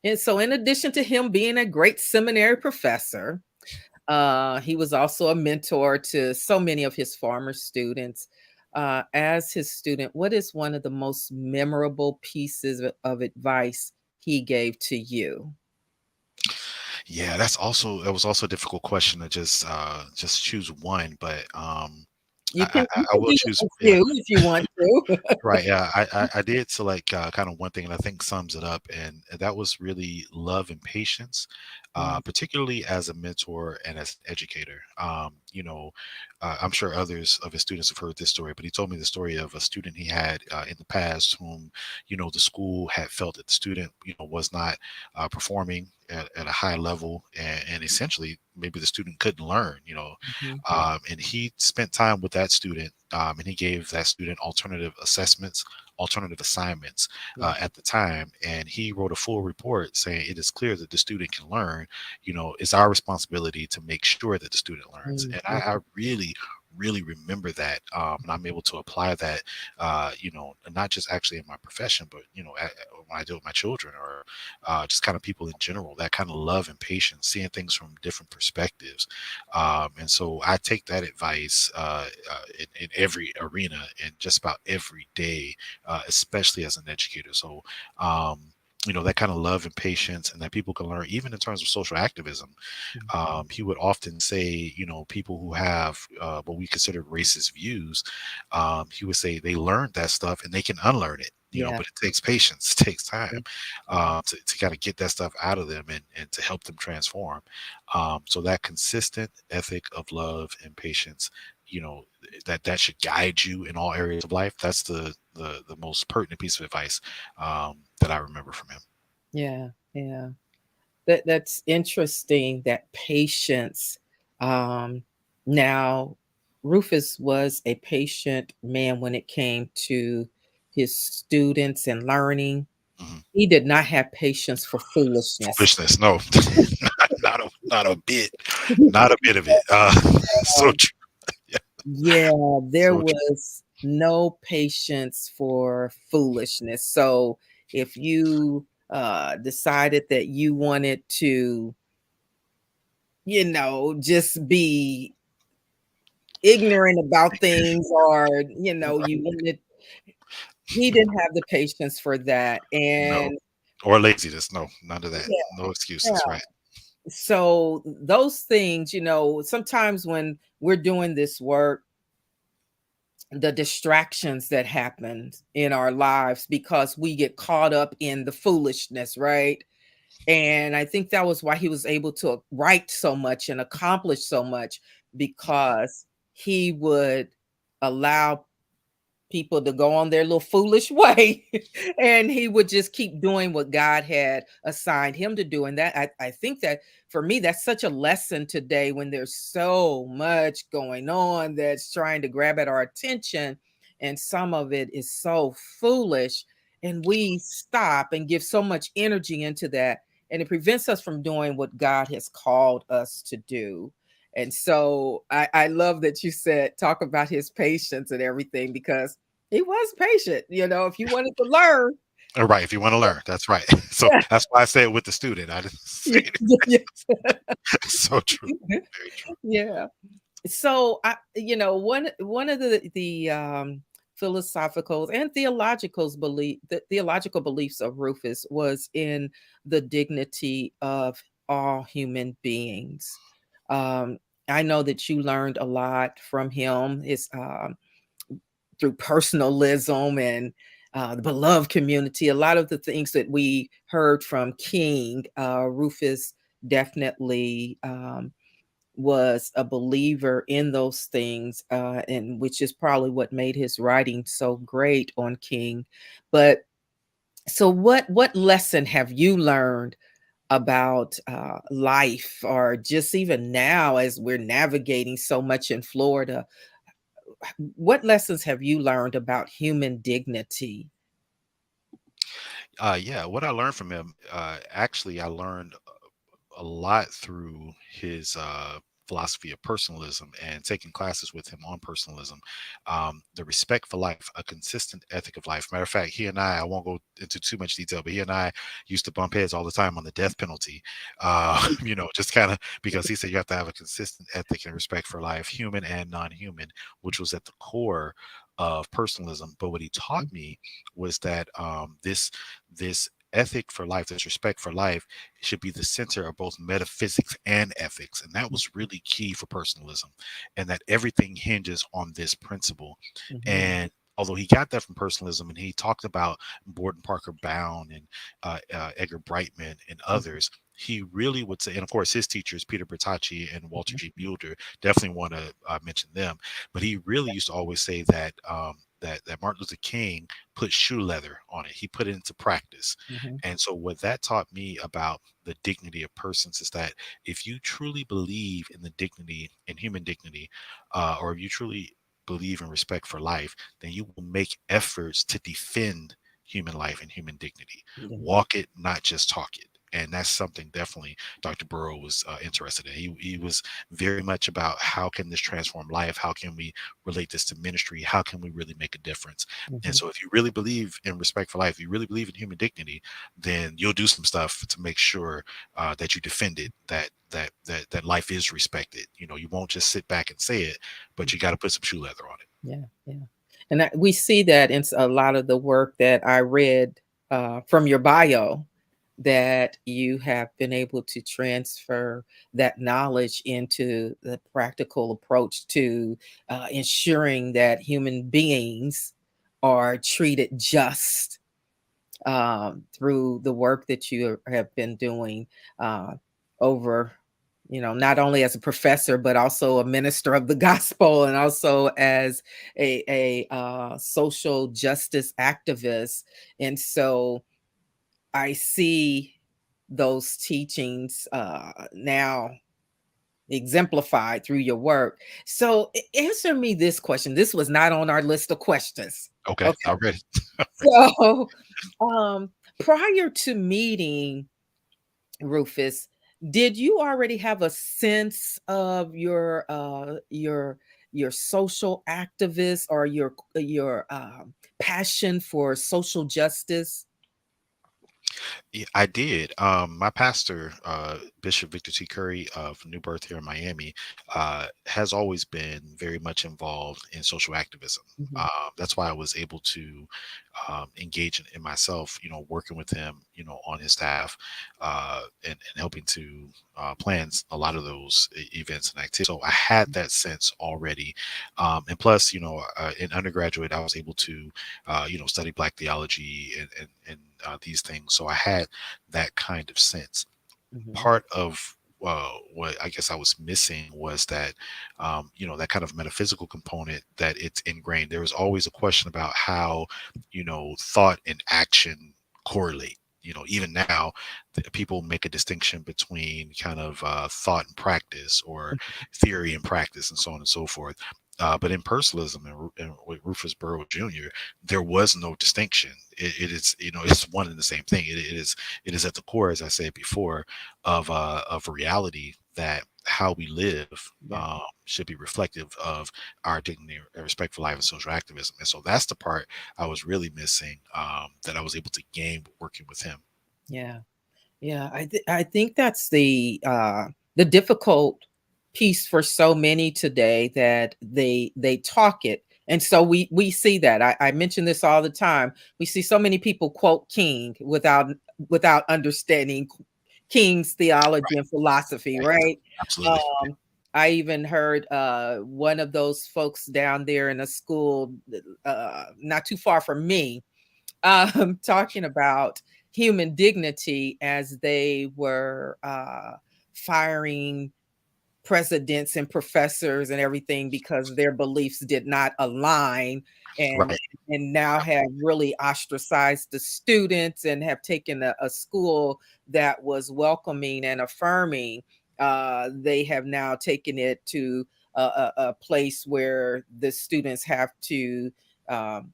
and so in addition to him being a great seminary professor, he was also a mentor to so many of his former students. As his student, what is one of the most memorable pieces of advice he gave to you? Yeah, that was also a difficult question to just choose one, but You I can will do choose. a Yeah. few if you want to. Right. Yeah. I did select kind of one thing, and I think sums it up. And that was really love and patience, Mm, particularly as a mentor and as an educator. I'm sure others of his students have heard this story, but he told me the story of a student he had in the past whom, the school had felt that the student, was not performing at a high level, and essentially maybe the student couldn't learn, mhm, and he spent time with that student, and he gave that student alternative assessments, alternative assignments yeah, at the time. And he wrote a full report saying it is clear that the student can learn. It's our responsibility to make sure that the student learns. mhm, And I really, really remember that. And I'm able to apply that, not just actually in my profession, but, when I deal with my children, or just kind of people in general, that kind of love and patience, seeing things from different perspectives. And so I take that advice in every arena and just about every day, especially as an educator. So, that kind of love and patience, and that people can learn, even in terms of social activism. mhm. He would often say, people who have what we consider racist views, he would say they learned that stuff and they can unlearn it. Yeah, But it takes patience, it takes time yeah, to kind of get that stuff out of them, and to help them transform. So that consistent ethic of love and patience, that should guide you in all areas of life. That's the most pertinent piece of advice that I remember from him. yeah, yeah. That's interesting, that patience. Um, now, Rufus was a patient man when it came to his students and learning. Mhm. He did not have patience for foolishness. Foolishness, no, not a bit of it. So Um, true. Yeah, yeah, there so true. was no patience for foolishness. So if you decided that you wanted to, just be ignorant about things, or you wanted, he didn't have the patience for that. No, And or laziness. No, none of that. yeah, No excuses. yeah. Right. So those things, sometimes when we're doing this work, the distractions that happen in our lives because we get caught up in the foolishness, right? And I think that was why he was able to write so much and accomplish so much, because he would allow people to go on their little foolish way and he would just keep doing what God had assigned him to do. And that, I think that for me, that's such a lesson today when there's so much going on that's trying to grab at our attention, and some of it is so foolish, and we stop and give so much energy into that, and it prevents us from doing what God has called us to do. And so I love that you said talk about his patience and everything, because he was patient. If you wanted to learn. Right. If you want to learn, that's right. So Yeah, that's why I say it with the student. I didn't say yeah, it. yeah, So true. Very true. yeah. So one of the philosophical and theological beliefs of Rufus was in the dignity of all human beings. Um, I know that you learned a lot from him. His through personalism and the beloved community. A lot of the things that we heard from King, Rufus definitely was a believer in those things, and which is probably what made his writing so great on King. But so, what lesson have you learned about life, or just even now as we're navigating so much in Florida? What lessons have you learned about human dignity? Yeah, what I learned from him, actually, I learned a lot through his philosophy of personalism and taking classes with him on personalism. The respect for life, a consistent ethic of life. Matter of fact, he and I won't go into too much detail, but he and I used to bump heads all the time on the death penalty. Just kind of because he said you have to have a consistent ethic and respect for life, human and non-human, which was at the core of personalism. But what he taught me was that this ethic for life, this respect for life, should be the center of both metaphysics and ethics. And that was really key for personalism, and that everything hinges on this principle. Mm-hmm. And although he got that from personalism, and he talked about Gordon Parker Bound and Edgar Brightman and others, he really would say, and of course his teachers, Peter Bertacci and Walter G. Mueller, definitely want to mention them. But he really used to always say that that Martin Luther King put shoe leather on it. He put it into practice. Mm-hmm. And so what that taught me about the dignity of persons is that if you truly believe in the dignity, in human dignity, or if you truly believe in respect for life, then you will make efforts to defend human life and human dignity. Yeah. Walk it, not just talk it. And that's something definitely Dr. Burrow was interested in. He was very much about how can this transform life? How can we relate this to ministry? How can we really make a difference? And Mm-hmm. so if you really believe in respect for life, you really believe in human dignity, then you'll do some stuff to make sure that you defend it, that life is respected. You know, you won't just sit back and say it, but you got to put some shoe leather on it. Yeah, yeah. And we see that in a lot of the work that I read from your bio, that you have been able to transfer that knowledge into the practical approach to ensuring that human beings are treated just through the work that you have been doing over, not only as a professor, but also a minister of the gospel, and also as a social justice activist. And so I see those teachings now exemplified through your work. So answer me this question. This was not on our list of questions. Okay, Okay. I'm ready. So prior to meeting Rufus, did you already have a sense of your social activist, or your passion for social justice? Yeah, I did. My pastor, Bishop Victor T. Curry of New Birth here in Miami, has always been very much involved in social activism. Mhm, That's why I was able to engage in myself, working with him, on his staff, and helping to plan a lot of those events and activities. So I had that sense already. And plus, in undergraduate, I was able to, study Black theology and these things. So I had that kind of sense. mhm, Part of what I guess I was missing was that, that kind of metaphysical component that it's ingrained. There was always a question about how, thought and action correlate. Even now, people make a distinction between kind of thought and practice, or theory and practice, and so on and so forth. But in personalism and with Rufus Burrow Jr., there was no distinction. It is, it's one and the same thing. It is at the core, as I said before, of reality, that how we live yeah, should be reflective of our dignity and respect for life and social activism. And so that's the part I was really missing, that I was able to gain working with him. yeah. Yeah, I think that's the difficult piece for so many today, that they talk it. And so we see that. I mention this all the time. We see so many people quote King without understanding King's theology and philosophy, Right. right? Absolutely. Um, I even heard one of those folks down there in a school not too far from me, talking about human dignity as they were firing presidents and professors and everything because their beliefs did not align, and Right. now have really ostracized the students, and have taken a school that was welcoming and affirming. They have now taken it to a place where the students have to, um,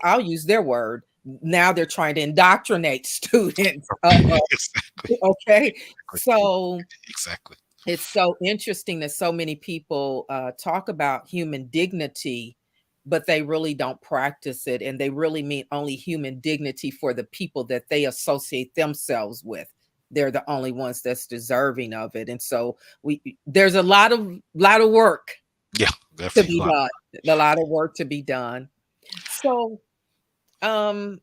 I'll use their word, now they're trying to indoctrinate students. Exactly. Okay. So Exactly. it's so interesting that so many people talk about human dignity, but they really don't practice it. And they really mean only human dignity for the people that they associate themselves with. They're the only ones that's deserving of it. And so there's a lot of work Yeah, to definitely a be lot. done. A lot of work to be done. So um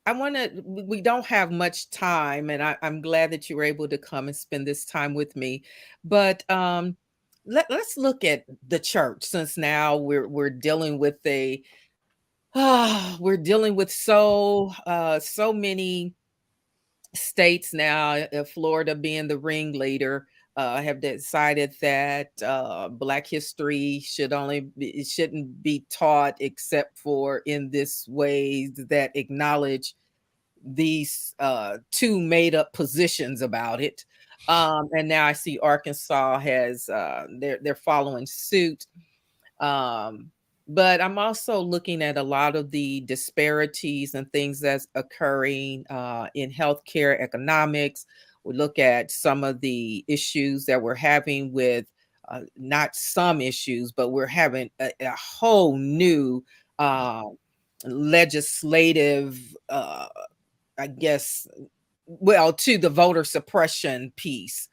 I want to, we don't have much time, and I'm glad that you were able to come and spend this time with me. But let's look at the church, since now we're dealing with a we're dealing with so many states now, Florida being the ringleader, have decided that Black history it shouldn't be taught except for in this ways that acknowledge these two made up positions about it. And now I see Arkansas has they're following suit. Um, but I'm also looking at a lot of the disparities and things that's occurring in healthcare economics. We look at some of the issues that we're having with not some issues, but we're having a whole new uh, legislative, I guess, well, to the voter suppression piece,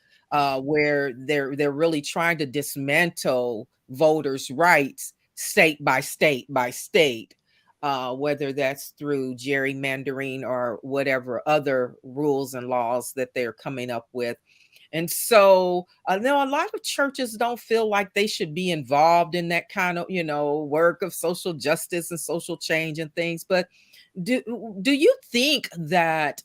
where they're really trying to dismantle voters' rights state by state by state, whether that's through gerrymandering or whatever other rules and laws that they're coming up with. And so, now a lot of churches don't feel like they should be involved in that kind of, work of social justice and social change and things. But do do you think that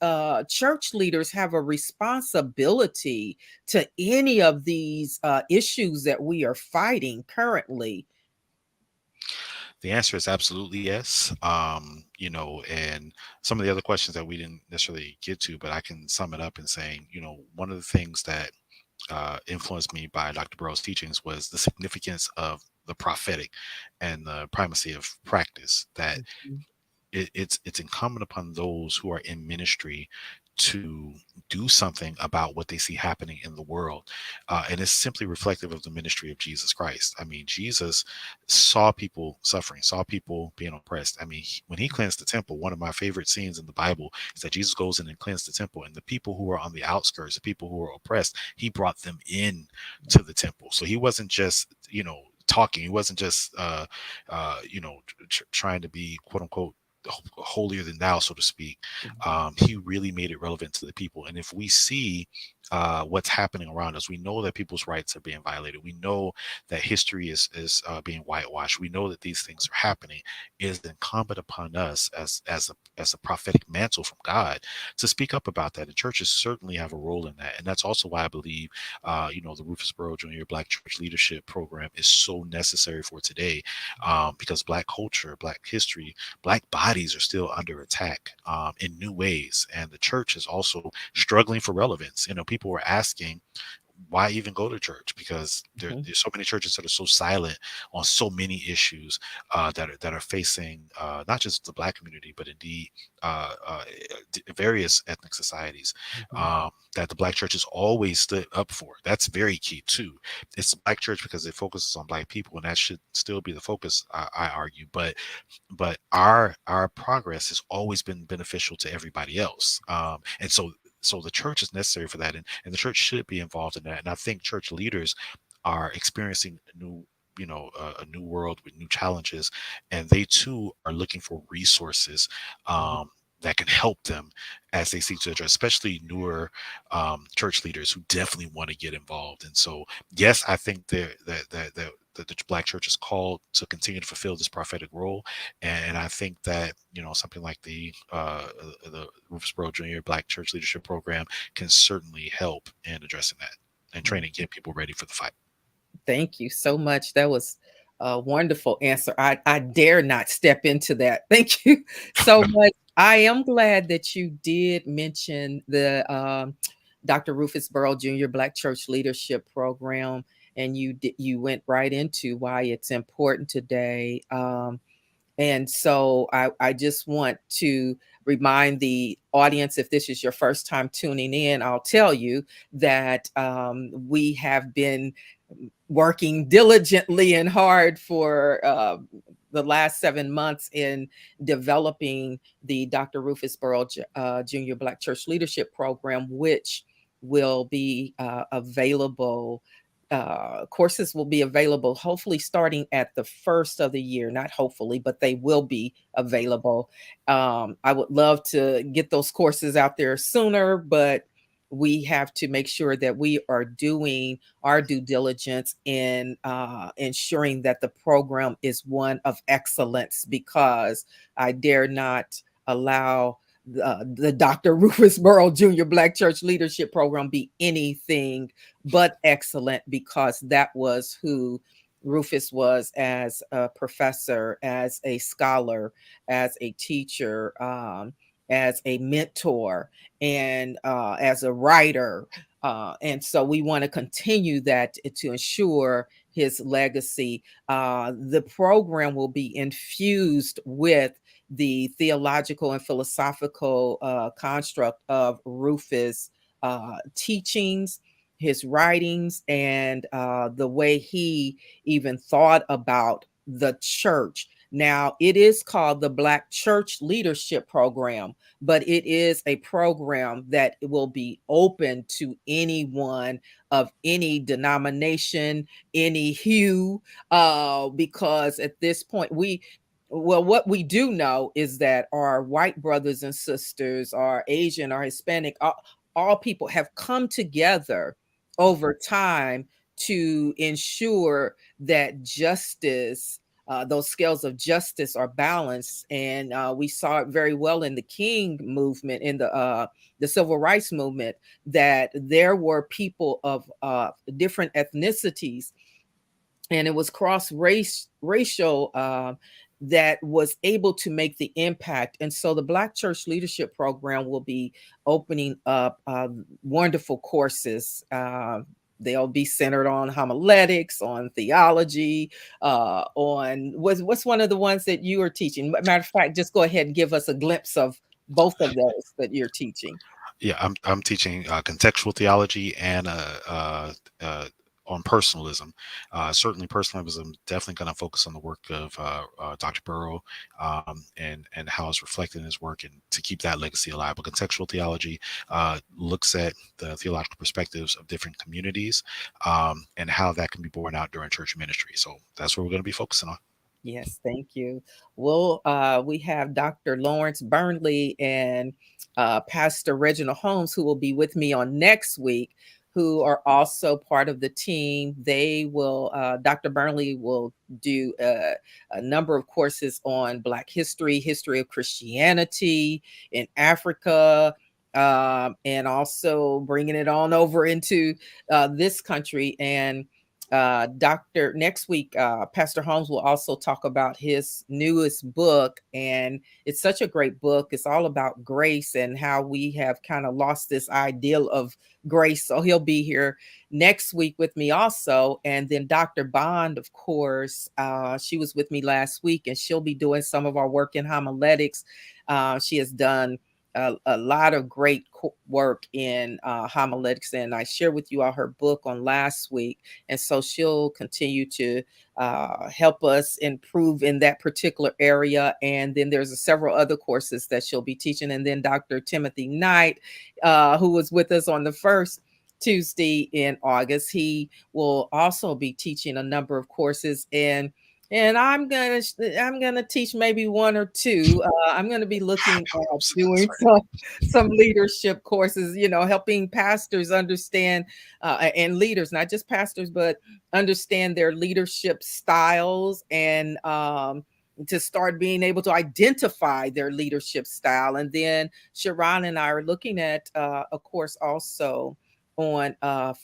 church leaders have a responsibility to any of these issues that we are fighting currently? The answer is absolutely yes. And some of the other questions that we didn't necessarily get to, but I can sum it up in saying, one of the things that influenced me by Dr. Burrow's teachings was the significance of the prophetic and the primacy of practice. That Mhm, it's incumbent upon those who are in ministry to do something about what they see happening in the world, and it's simply reflective of the ministry of Jesus Christ. I mean, Jesus saw people suffering, saw people being oppressed. I mean, when he cleansed the temple, one of my favorite scenes in the Bible is that Jesus goes in and cleansed the temple, and the people who were on the outskirts, the people who were oppressed, he brought them in to the temple. So he wasn't just talking. He wasn't just trying to be quote unquote holier than thou, so to speak. mhm, He really made it relevant to the people. And if we see what's happening around us, we know that people's rights are being violated. We know that history is being whitewashed. We know that these things are happening. It is incumbent upon us as a prophetic mantle from God to speak up about that. And churches certainly have a role in that. And that's also why I believe, the Rufus Burrow Jr. Black Church Leadership Program is so necessary for today, because Black culture, Black history, Black bodies are still under attack in new ways, and the church is also struggling for relevance. People were asking, why even go to church? Because mhm, there's so many churches that are so silent on so many issues that are facing not just the Black community, but indeed uh, uh, various ethnic societies, mhm, that the Black church has always stood up for. That's very key too. It's the Black church because it focuses on Black people, and that should still be the focus, I argue. But our progress has always been beneficial to everybody else, and so the church is necessary for that, and the church should be involved in that. And I think church leaders are experiencing a new world with new challenges, and they too are looking for resources mhm, that can help them as they seek to address, especially newer church leaders who definitely want to get involved. And so, yes, I think that the Black church is called to continue to fulfill this prophetic role, and I think that something like the Rufus Burrow Jr. Black Church Leadership Program can certainly help in addressing that and mhm. training, get people ready for the fight. Thank you so much. That was a wonderful answer. I dare not step into that. Thank you so much. I am glad that you did mention the Dr. Rufus Burrow Jr. Black Church Leadership Program, and you went right into why it's important today. And so I just want to remind the audience, if this is your first time tuning in, I'll tell you that we have been working diligently and hard for the last 7 months in developing the Dr. Rufus Burrow Jr. Black Church Leadership Program, which will be available courses will be available hopefully starting at the first of the year, not hopefully, but they will be available. I would love to get those courses out there sooner, but we have to make sure that we are doing our due diligence in ensuring that the program is one of excellence, because I dare not allow the Dr. Rufus Burrow Jr. Black Church Leadership Program be anything but excellent, because that was who Rufus was as a professor, as a scholar, as a teacher, as a mentor, and as a writer. And so we want to continue that to ensure his legacy. The program will be infused with the theological and philosophical construct of Rufus' teachings, his writings, and the way he even thought about the church. Now, it is called the Black Church Leadership Program, but it is a program that will be open to anyone of any denomination, any hue, because at this point, what we do know is that our white brothers and sisters, our Asian, our Hispanic, all people have come together over time to ensure that justice, those scales of justice are balanced. And we saw it very well in the King movement, in the civil rights movement, that there were people of different ethnicities, and it was racial, that was able to make the impact. And so the Black Church Leadership Program will be opening up wonderful courses. They'll be centered on homiletics, on theology, on what's one of the ones that you are teaching. Matter of fact, just go ahead and give us a glimpse of both of those that you're teaching. Yeah, I'm teaching contextual theology and on personalism. Certainly, personalism definitely going to focus on the work of Dr. Burrow, and how it's reflected in his work, and to keep that legacy alive. But contextual theology looks at the theological perspectives of different communities, and how that can be borne out during church ministry. So that's what we're going to be focusing on. Yes, thank you. Well, we have Dr. Lawrence Burnley and Pastor Reginald Holmes, who will be with me on next week, who are also part of the team. They will, Dr. Burnley will do a number of courses on Black history, history of Christianity in Africa, and also bringing it on over into this country. And Dr. next week, Pastor Holmes will also talk about his newest book. And it's such a great book. It's all about grace and how we have kind of lost this ideal of grace. So he'll be here next week with me also. And then Dr. Bond, of course, she was with me last week, and she'll be doing some of our work in homiletics. She has done a lot of great work in homiletics, and I shared with you all her book on last week. And so she'll continue to help us improve in that particular area. And then there's several other courses that she'll be teaching. And then Dr. Timothy Knight, who was with us on the first Tuesday in August, he will also be teaching a number of courses. And I'm gonna teach maybe one or two. I'm gonna be looking at doing some leadership courses, helping pastors understand, and leaders, not just pastors, but understand their leadership styles, and to start being able to identify their leadership style. And then Sharon and I are looking at a course also on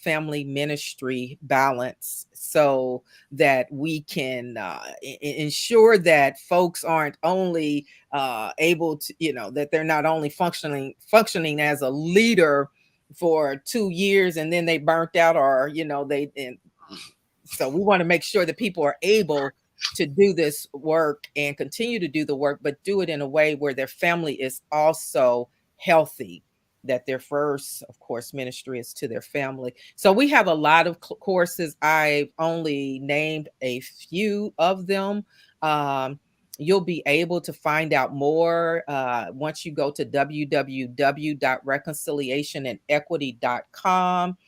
family ministry balance, so that we can ensure that folks aren't only able to, that they're not only functioning as a leader for 2 years and then they burnt out, or so we want to make sure that people are able to do this work and continue to do the work, but do it in a way where their family is also healthy, that their first, of course, ministry is to their family. So we have a lot of courses. I've only named a few of them. You'll be able to find out more once you go to www.reconciliationandequity.com.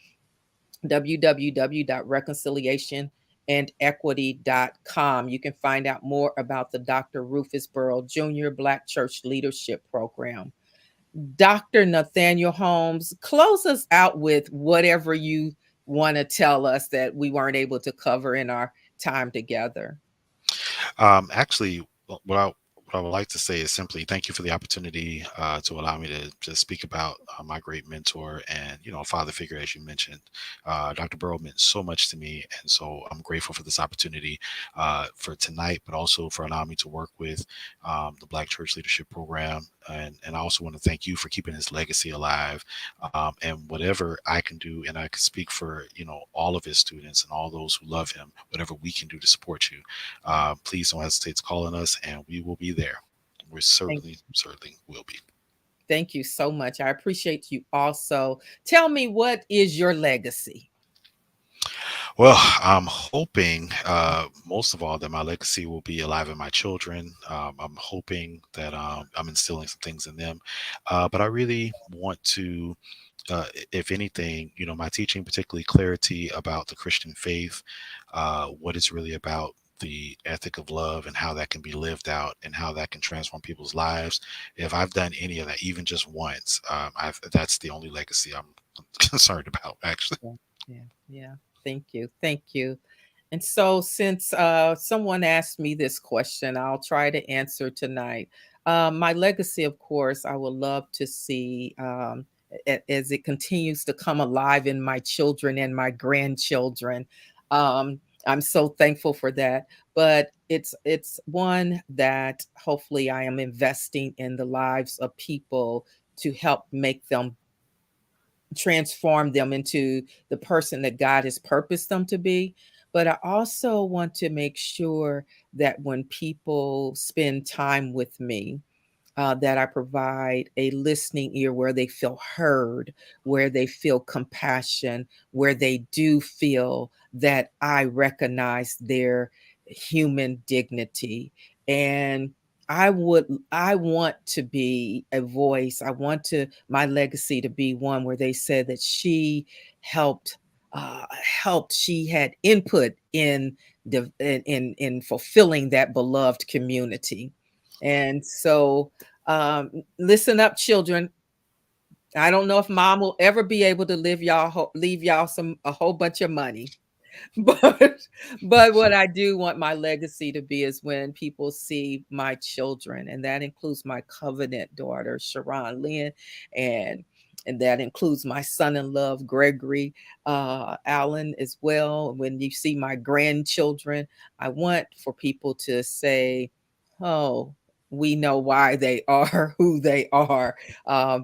www.reconciliationandequity.com. You can find out more about the Dr. Rufus Burrow Jr. Black Church Leadership Program. Dr. Nathaniel Holmes, close us out with whatever you want to tell us that we weren't able to cover in our time together. Actually, what I would like to say is simply thank you for the opportunity to allow me to just speak about my great mentor and father figure, as you mentioned. Dr. Burrow meant so much to me, and so I'm grateful for this opportunity for tonight, but also for allowing me to work with the Black Church Leadership Program. And I also want to thank you for keeping his legacy alive. And whatever I can do, and I can speak for all of his students and all those who love him, whatever we can do to support you, please don't hesitate to call on us, and we will be there. We certainly will be. Thank you so much. I appreciate you also. Tell me, what is your legacy? Well, I'm hoping most of all that my legacy will be alive in my children. I'm hoping that I'm instilling some things in them. But I really want to, if anything, my teaching, particularly clarity about the Christian faith, what it's really about, the ethic of love and how that can be lived out and how that can transform people's lives. If I've done any of that, even just once, that's the only legacy I'm concerned about, actually. Yeah, yeah, yeah. Thank you. Thank you. And so, since someone asked me this question, I'll try to answer tonight. My legacy, of course, I would love to see as it continues to come alive in my children and my grandchildren. I'm so thankful for that. But it's one that hopefully I am investing in the lives of people to help make them transform them into the person that God has purposed them to be. But I also want to make sure that when people spend time with me, that I provide a listening ear where they feel heard, where they feel compassion, where they do feel that I recognize their human dignity. And I want to be a voice. I want to my legacy to be one where they said that she helped she had input in in fulfilling that beloved community. And so, listen up, children. I don't know if mom will ever be able to leave y'all a whole bunch of money. But what I do want my legacy to be is when people see my children, and that includes my covenant daughter, Sharon Lynn, and that includes my son-in-law, Gregory Allen, as well. When you see my grandchildren, I want for people to say, "Oh, we know why they are who they are,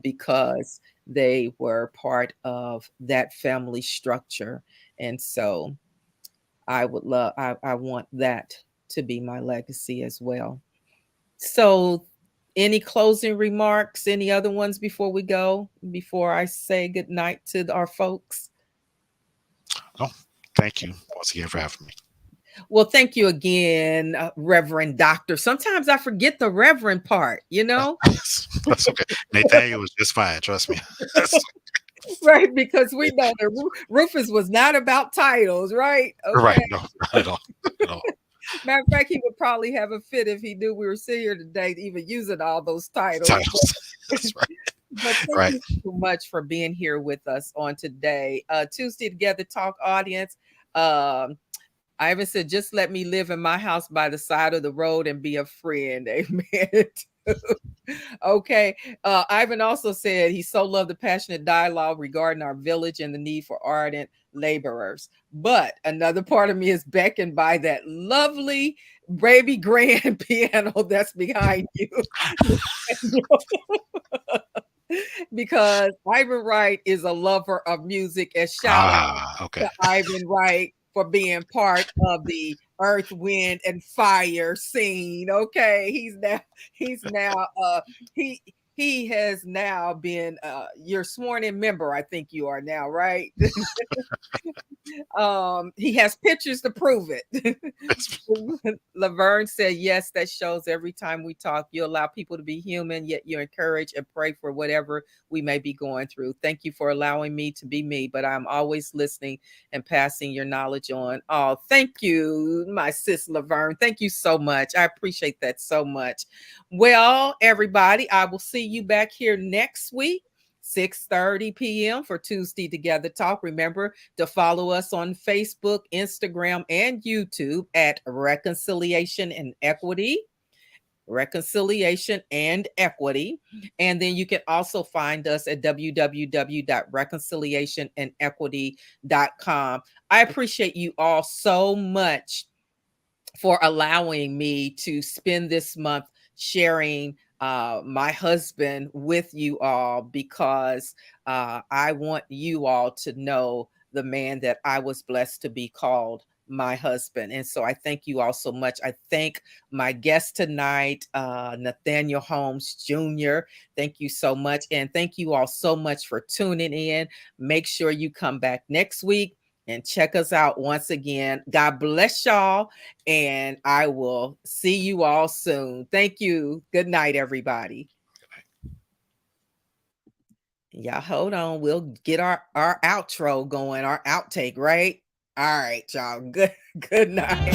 because they were part of that family structure." And so I want that to be my legacy as well. So, any closing remarks? Any other ones before we go? Before I say good night to our folks? Oh, thank you once again for having me. Well, thank you again, Reverend Doctor. Sometimes I forget the Reverend part, you know? That's okay. Nathaniel was just fine. Trust me. Right, because we know that Rufus was not about titles, right? Right. Okay. No, not at all. Not at all. Matter of fact, he would probably have a fit if he knew we were sitting here today, even using all those titles. Titles. That's right. But thank Right. you so much for being here with us on today. Tuesday Together Talk audience. Ivan said, just let me live in my house by the side of the road and be a friend. Amen. Okay. Ivan also said he so loved the passionate dialogue regarding our village and the need for ardent laborers. But another part of me is beckoned by that lovely baby grand piano that's behind you. Because Ivan Wright is a lover of music, and shout out Okay. to Ivan Wright for being part of the Earth, Wind, and Fire scene. Okay, he's now he he has now been your sworn in member. I think you are now, right? He has pictures to prove it. Laverne said, yes, that shows every time we talk, you allow people to be human, yet you encourage and pray for whatever we may be going through. Thank you for allowing me to be me, but I'm always listening and passing your knowledge on. Oh, thank you, my sis Laverne. Thank you so much. I appreciate that so much. Well, everybody, I will see you back here next week. 6:30 p.m. for Tuesday Together Talk. Remember to follow us on Facebook, Instagram, and YouTube at Reconciliation and Equity. Reconciliation and Equity. And then you can also find us at www.reconciliationandequity.com. I appreciate you all so much for allowing me to spend this month sharing my husband with you all, because I want you all to know the man that I was blessed to be called my husband. And so I thank you all so much. I thank my guest tonight, Nathaniel Holmes Jr. Thank you so much. And thank you all so much for tuning in. Make sure you come back next week and check us out once again. God bless y'all, and I will see you all soon. Thank you. Good night, everybody. Y'all hold on. We'll get our outro going, our outtake, right? All right, y'all. Good night.